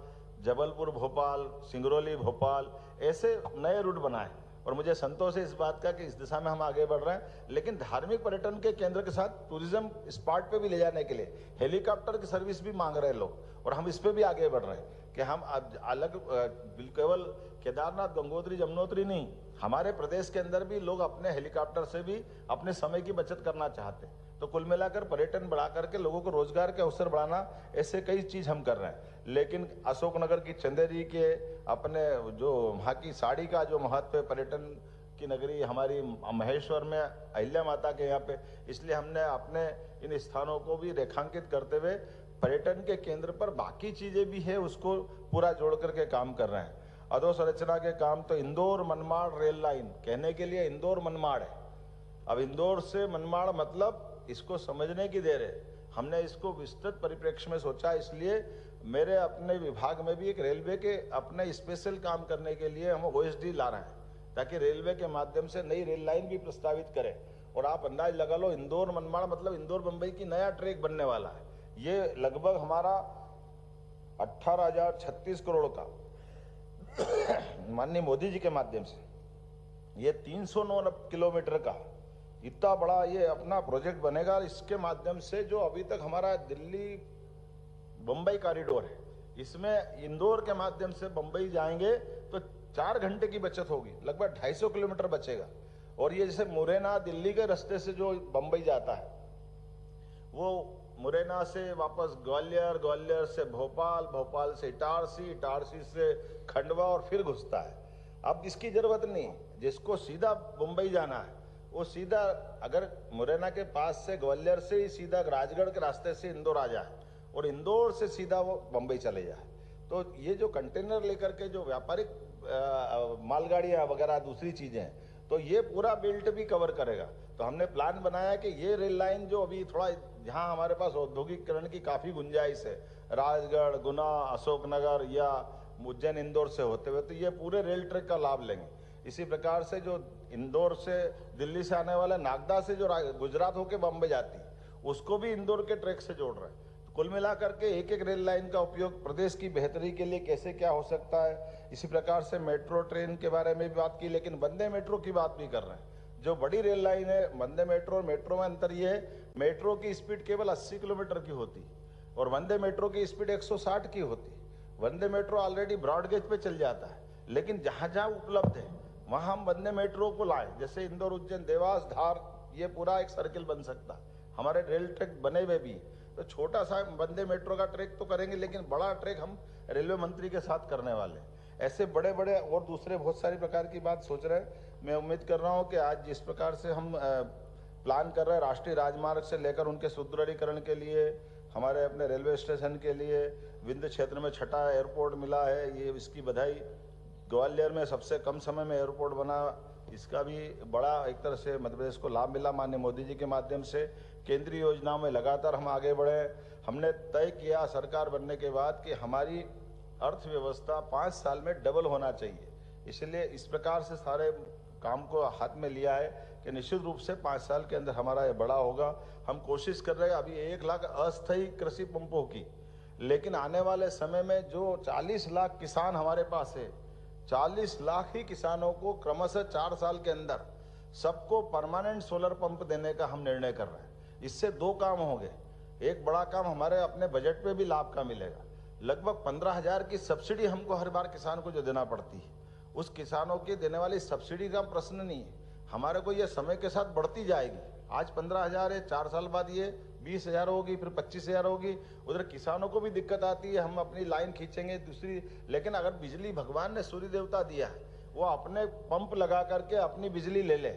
जबलपुर भोपाल, सिंगरौली भोपाल, ऐसे नए रूट बनाए। और मुझे संतोष है इस बात का कि इस दिशा में हम आगे बढ़ रहे हैं। लेकिन धार्मिक पर्यटन के केंद्र के साथ टूरिज्म स्पॉट पे भी ले जाने के लिए हेलीकॉप्टर की सर्विस भी मांग रहे हैं लोग, और हम इस पे भी आगे बढ़ रहे हैं कि हम अलग केवल केदारनाथ गंगोत्री जमुनोत्री नहीं, हमारे प्रदेश के अंदर भी लोग अपने हेलीकॉप्टर से भी अपने समय की बचत करना चाहते हैं। तो कुल मिलाकर पर्यटन बढ़ा करके लोगों को रोजगार के अवसर बढ़ाना, ऐसे कई चीज हम कर रहे हैं। लेकिन अशोकनगर की चंदेरी के अपने जो वहाँ की साड़ी का जो महत्व है, पर्यटन की नगरी हमारी महेश्वर में अहिल्या माता के यहाँ पे, इसलिए हमने अपने इन स्थानों को भी रेखांकित करते हुए पर्यटन के केंद्र पर बाकी चीजें भी है उसको पूरा जोड़ करके काम कर रहे हैं। अधोसंरचना के काम तो इंदौर मनमाड़ रेल लाइन, कहने के लिए इंदौर मनमाड़ है, अब इंदौर से मनमाड़ मतलब इसको समझने की देर है। हमने इसको विस्तृत परिप्रेक्ष्य में सोचा, इसलिए मेरे अपने विभाग में भी एक रेलवे के अपने स्पेशल काम करने के लिए हम OSD ला रहे हैं, ताकि रेलवे के माध्यम से नई रेल लाइन भी प्रस्तावित करें। और आप अंदाज लगा लो, इंदौर मनमाड़ मतलब इंदौर मुंबई की नया ट्रैक बनने वाला है। ये लगभग हमारा 18,036 करोड़ का माननीय मोदी जी के माध्यम से ये 309 किलोमीटर का इतना बड़ा ये अपना प्रोजेक्ट बनेगा। इसके माध्यम से जो अभी तक हमारा दिल्ली बम्बई कॉरिडोर है, इसमें इंदौर के माध्यम से बम्बई जाएंगे तो 4 घंटे की बचत होगी, लगभग 250 किलोमीटर बचेगा। और ये जैसे मुरैना दिल्ली के रास्ते से जो बम्बई जाता है, वो मुरैना से वापस ग्वालियर, ग्वालियर से भोपाल, भोपाल से इटारसी, इटारसी से खंडवा और फिर घुसता है। अब इसकी जरूरत नहीं, जिसको सीधा मुंबई जाना है वो सीधा अगर मुरैना के पास से ग्वालियर से ही सीधा राजगढ़ के रास्ते से इंदौर आ जाए और इंदौर से सीधा वो बम्बई चले जाए, तो ये जो कंटेनर लेकर के जो व्यापारिक मालगाड़ियाँ वगैरह दूसरी चीजें हैं, तो ये पूरा बेल्ट भी कवर करेगा। तो हमने प्लान बनाया कि ये रेल लाइन जो अभी थोड़ा जहाँ हमारे पास औद्योगिकरण की काफी गुंजाइश है, राजगढ़, गुना, अशोकनगर या उज्जैन इंदौर से होते हुए, तो ये पूरे रेल ट्रैक का लाभ लेंगे। इसी प्रकार से जो इंदौर से दिल्ली से आने वाला नागदा से जो गुजरात होके बम्बई जाती है, उसको भी इंदौर के ट्रैक से जोड़ रहे हैं। तो कुल मिलाकर के एक एक रेल लाइन का उपयोग प्रदेश की बेहतरी के लिए कैसे क्या हो सकता है। इसी प्रकार से मेट्रो ट्रेन के बारे में भी बात की, लेकिन वंदे मेट्रो की बात भी कर रहे हैं। जो बड़ी रेल लाइन है वंदे मेट्रो और मेट्रो में अंतर ये है, मेट्रो की स्पीड केवल 80 किलोमीटर की होती और वंदे मेट्रो की स्पीड 160 की होती। वंदे मेट्रो ऑलरेडी ब्रॉडगेज पे चल जाता है, लेकिन जहां जहां उपलब्ध है वहां हम वंदे मेट्रो को लाएं, जैसे इंदौर, उज्जैन, देवास, धार, ये पूरा एक सर्किल बन सकता। हमारे रेल ट्रैक बने हुए भी, तो छोटा सा वंदे मेट्रो का ट्रैक तो करेंगे, लेकिन बड़ा ट्रैक हम रेलवे मंत्री के साथ करने वाले हैं। ऐसे बड़े बड़े और दूसरे बहुत सारी प्रकार की बात सोच रहे हैं। मैं उम्मीद कर रहा हूँ कि आज जिस प्रकार से हम प्लान कर रहे हैं राष्ट्रीय राजमार्ग से लेकर उनके सुदृढ़ीकरण के लिए, हमारे अपने रेलवे स्टेशन के लिए विंध्य क्षेत्र में 6ठा एयरपोर्ट मिला है, ये इसकी बधाई। ग्वालियर में सबसे कम समय में एयरपोर्ट बना, इसका भी बड़ा एक तरह से मध्य प्रदेश को लाभ मिला माननीय मोदी जी के माध्यम से। केंद्रीय योजनाओं में लगातार हम आगे बढ़े। हमने तय किया सरकार बनने के बाद कि हमारी अर्थव्यवस्था 5 साल में डबल होना चाहिए, इसलिए इस प्रकार से सारे काम को हाथ में लिया है कि निश्चित रूप से 5 साल के अंदर हमारा ये बड़ा होगा। हम कोशिश कर रहे हैं अभी 1 लाख अस्थायी कृषि पंपों की, लेकिन आने वाले समय में जो 40 लाख किसान हमारे पास है, 40 लाख ही किसानों को क्रमशः 4 साल के अंदर सबको परमानेंट सोलर पंप देने का हम निर्णय कर रहे हैं। इससे 2 काम होंगे। एक बड़ा काम हमारे अपने बजट पे भी लाभ का मिलेगा, लगभग 15,000 की सब्सिडी हमको हर बार किसान को जो देना पड़ती है, उस किसानों की देने वाली सब्सिडी का प्रश्न नहीं है, हमारे को ये समय के साथ बढ़ती जाएगी। आज 15,000 है, 4 साल बाद ये 20,000 होगी, फिर 25,000 होगी। उधर किसानों को भी दिक्कत आती है, हम अपनी लाइन खींचेंगे दूसरी, लेकिन अगर बिजली भगवान ने सूर्य देवता दिया है, वो अपने पंप लगा करके अपनी बिजली ले ले,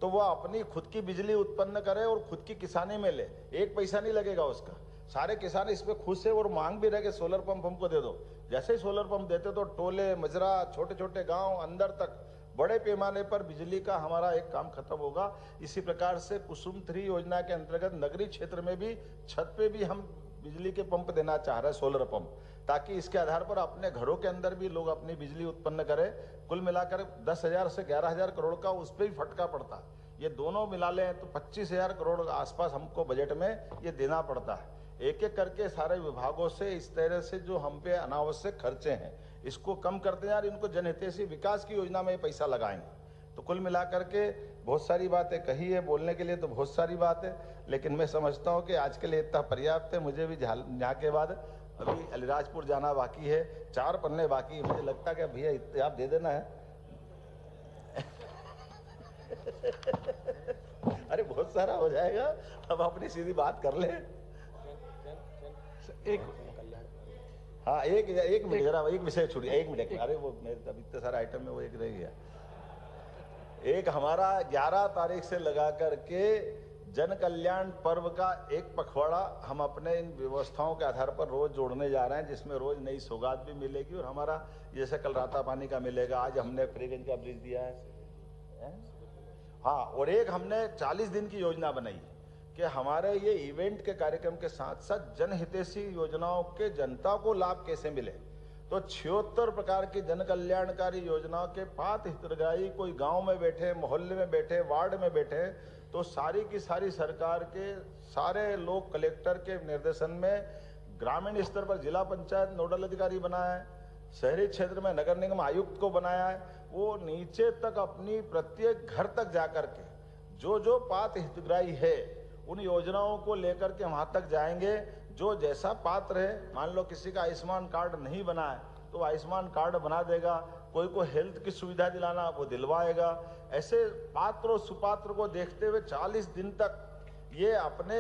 तो वो अपनी खुद की बिजली उत्पन्न करे और खुद की किसानी में ले, 1 पैसा नहीं लगेगा उसका। सारे किसान इस पे खुश है और मांग भी रहे कि सोलर पंप हमको दे दो। जैसे ही सोलर पंप देते तो टोले मजरा, छोटे छोटे गांव, अंदर तक बड़े पैमाने पर बिजली का हमारा एक काम खत्म होगा। इसी प्रकार से कुसुम 3 योजना के अंतर्गत नगरीय क्षेत्र में भी छत पे भी हम बिजली के पंप देना चाह रहे हैं, सोलर पंप, ताकि इसके आधार पर अपने घरों के अंदर भी लोग अपनी बिजली उत्पन्न करें। कुल मिलाकर 10,000 से 11,000 करोड़ का उस पर भी फटका पड़ता। ये दोनों मिला लें तो 25,000 करोड़ आसपास हमको बजट में ये देना पड़ता है। एक एक करके सारे विभागों से इस तरह से जो हम पे अनावश्यक खर्चे हैं, इसको कम करते हैं और इनको जनहितैषी विकास की योजना में पैसा लगाएंगे। तो कुल मिलाकर के बहुत सारी बातें कही है, बोलने के लिए तो बहुत सारी बात है, लेकिन मैं समझता हूँ कि आज के लिए इतना पर्याप्त है। मुझे भी यहाँ के बाद अभी अलीराजपुर जाना बाकी है, 4 पन्ने बाकी है। मुझे लगता है कि भैया इतने आप दे देना है। अरे बहुत सारा हो जाएगा, अब अपनी सीधी बात कर ले। हाँ, एक मिनट जरा, एक विषय छूटिए, 1 मिनट। अरे वो मेरे अभी इतने सारे आइटम में वो एक रह गया। एक हमारा 11 तारीख से लगा करके जन कल्याण पर्व का एक पखवाड़ा हम अपने इन व्यवस्थाओं के आधार पर रोज जोड़ने जा रहे हैं, जिसमें रोज नई सौगात भी मिलेगी। और हमारा जैसे कल राता पानी का मिलेगा, आज हमने फ्रीगंज का ब्रिज दिया है। हाँ, और एक हमने 40 दिन की योजना बनाई कि हमारे ये इवेंट के कार्यक्रम के साथ साथ जनहितैषी योजनाओं के जनता को लाभ कैसे मिले। तो 76 प्रकार की जन कल्याणकारी योजनाओं के पात्र हितग्राही कोई गांव में बैठे, मोहल्ले में बैठे, वार्ड में बैठे, तो सारी की सारी सरकार के सारे लोग कलेक्टर के निर्देशन में ग्रामीण स्तर पर जिला पंचायत नोडल अधिकारी बनाया है, शहरी क्षेत्र में नगर निगम आयुक्त को बनाया है। वो नीचे तक अपनी प्रत्येक घर तक जाकर के जो पात्र हितग्राही है उन योजनाओं को लेकर के वहां तक जाएंगे। जो जैसा पात्र है, मान लो किसी का आयुष्मान कार्ड नहीं बना है तो आयुष्मान कार्ड बना देगा, कोई को हेल्थ की सुविधा दिलाना वो दिलवाएगा। ऐसे पात्र और सुपात्र को देखते हुए 40 दिन तक ये अपने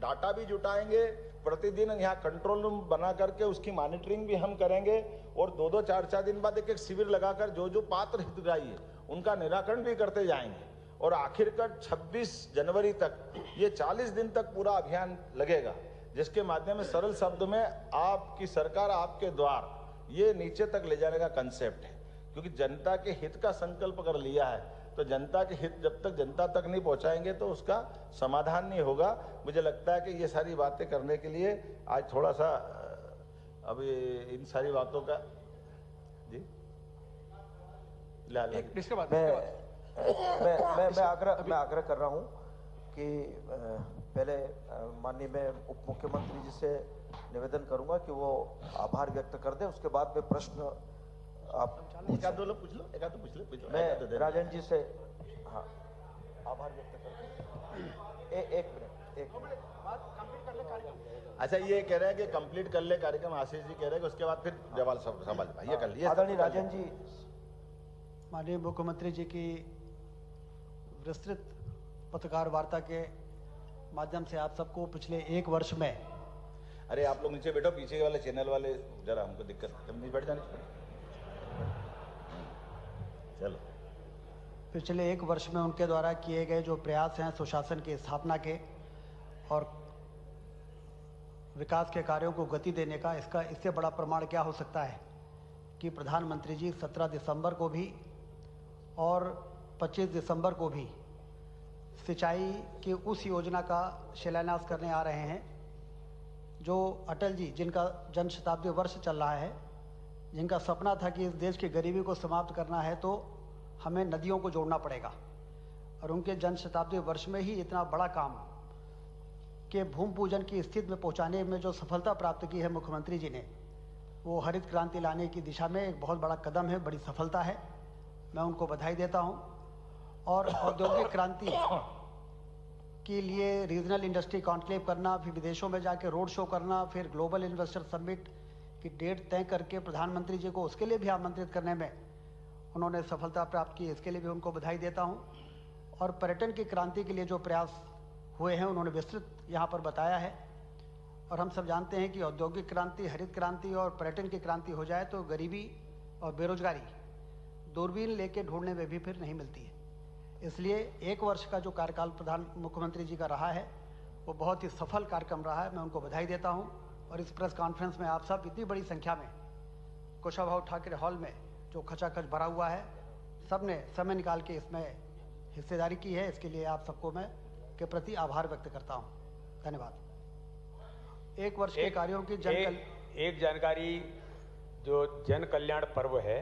डाटा भी जुटाएंगे। प्रतिदिन यहाँ कंट्रोल रूम बना करके उसकी मॉनिटरिंग भी हम करेंगे और 2-2, 4-4 दिन बाद एक शिविर लगाकर जो पात्र हितग्राही है उनका निराकरण भी करते जाएंगे। और आखिरकार 26 जनवरी तक ये 40 दिन तक पूरा अभियान लगेगा, जिसके माध्यम में सरल शब्द में आपकी सरकार आपके द्वार, ये नीचे तक ले जाने का कंसेप्ट है। क्योंकि जनता के हित का संकल्प कर लिया है, तो जनता के हित जब तक जनता तक नहीं पहुंचाएंगे तो उसका समाधान नहीं होगा। मुझे लगता है कि ये सारी बातें करने के लिए आज थोड़ा सा अभी इन सारी बातों का जी
मैं आग्रह कर रहा हूं कि पहले माननीय मैं उप मुख्यमंत्री जी से निवेदन करूंगा कि वो आभार व्यक्त कर दे, उसके बाद में प्रश्न आप
एक आध दो पूछ लो।
मैं राजन जी से हाँ आभार व्यक्त करता हूं। एक मिनट
अच्छा, ये कह रहे हैं कि कंप्लीट कर ले कार्यक्रम, आशीष जी कह रहे हैं कि उसके बाद फिर जवाब सवाल ये कर लिए।
आदरणीय राजन जी,
माननीय मुख्यमंत्री जी की विस्तृत पत्रकार वार्ता के माध्यम से आप सबको पिछले 1 वर्ष में,
अरे आप लोग नीचे बैठो, पीछे वाले चैनल वाले जरा हमको दिक्कत, नहीं बैठ जाने चलो।
पिछले 1 वर्ष में उनके द्वारा किए गए जो प्रयास हैं सुशासन की स्थापना के और विकास के कार्यों को गति देने का, इससे बड़ा प्रमाण क्या हो सकता है कि प्रधानमंत्री जी 17 दिसंबर को भी और 25 दिसंबर को भी सिंचाई की उस योजना का शिलान्यास करने आ रहे हैं जो अटल जी, जिनका जन शताब्दी वर्ष चल रहा है, जिनका सपना था कि इस देश की गरीबी को समाप्त करना है तो हमें नदियों को जोड़ना पड़ेगा। और उनके जन शताब्दी वर्ष में ही इतना बड़ा काम के भूमि पूजन की स्थिति में पहुंचाने में जो सफलता प्राप्त की है मुख्यमंत्री जी ने, वो हरित क्रांति लाने की दिशा में एक बहुत बड़ा कदम है, बड़ी सफलता है। मैं उनको बधाई देता हूं। और औद्योगिक क्रांति के लिए रीजनल इंडस्ट्री कॉन्क्लेव करना, फिर विदेशों में जाके रोड शो करना, फिर ग्लोबल इन्वेस्टर समिट, कि डेट तय करके प्रधानमंत्री जी को उसके लिए भी आमंत्रित करने में उन्होंने सफलता प्राप्त की, इसके लिए भी उनको बधाई देता हूं। और पर्यटन की क्रांति के लिए जो प्रयास हुए हैं उन्होंने विस्तृत यहाँ पर बताया है। और हम सब जानते हैं कि औद्योगिक क्रांति, हरित क्रांति और पर्यटन की क्रांति हो जाए तो गरीबी और बेरोजगारी दूरबीन लेके ढूंढने में भी फिर नहीं मिलती है। इसलिए 1 वर्ष का जो कार्यकाल मुख्यमंत्री जी का रहा है वो बहुत ही सफल कार्यक्रम रहा है। मैं उनको बधाई देता हूं। और इस प्रेस कॉन्फ्रेंस में आप सब इतनी बड़ी संख्या में कुशाभाऊ ठाकरे हॉल में जो खचाखच भरा हुआ है, सब ने समय निकाल के इसमें हिस्सेदारी की है, इसके लिए आप सबको मैं के प्रति आभार व्यक्त करता हूं। धन्यवाद। 1 वर्ष के कार्यों की
एक जानकारी, जो जन कल्याण पर्व है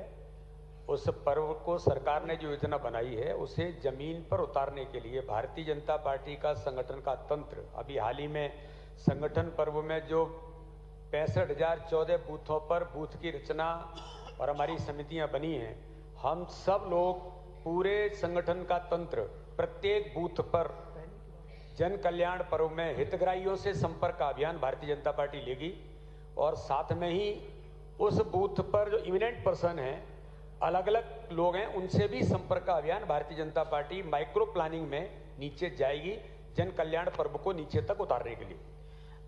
उस पर्व को सरकार ने जो योजना बनाई है उसे जमीन पर उतारने के लिए भारतीय जनता पार्टी का संगठन का तंत्र, अभी हाल ही में संगठन पर्व में जो 65,014 बूथों पर बूथ की रचना और हमारी समितियां बनी हैं, हम सब लोग पूरे संगठन का तंत्र प्रत्येक बूथ पर जन कल्याण पर्व में हितग्राहियों से संपर्क का अभियान भारतीय जनता पार्टी लेगी। और साथ में ही उस बूथ पर जो इमिनेंट पर्सन हैं, अलग अलग लोग हैं, उनसे भी संपर्क का अभियान Bharatiya Janata party micro planning में नीचे जाएगी, जन कल्याण पर्व को नीचे तक उतारने के लिए।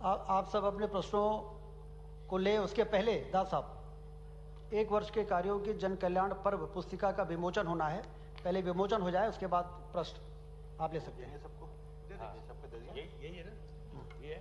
आप सब अपने प्रश्नों को ले। उसके पहले दास साहब, 1 वर्ष के कार्यों की जन कल्याण पर्व पुस्तिका का विमोचन होना है। पहले विमोचन हो जाए, उसके बाद प्रश्न आप ले सकते हैं। सबको दे दीजिए, सबको दे दीजिए। यही है ना, ये है।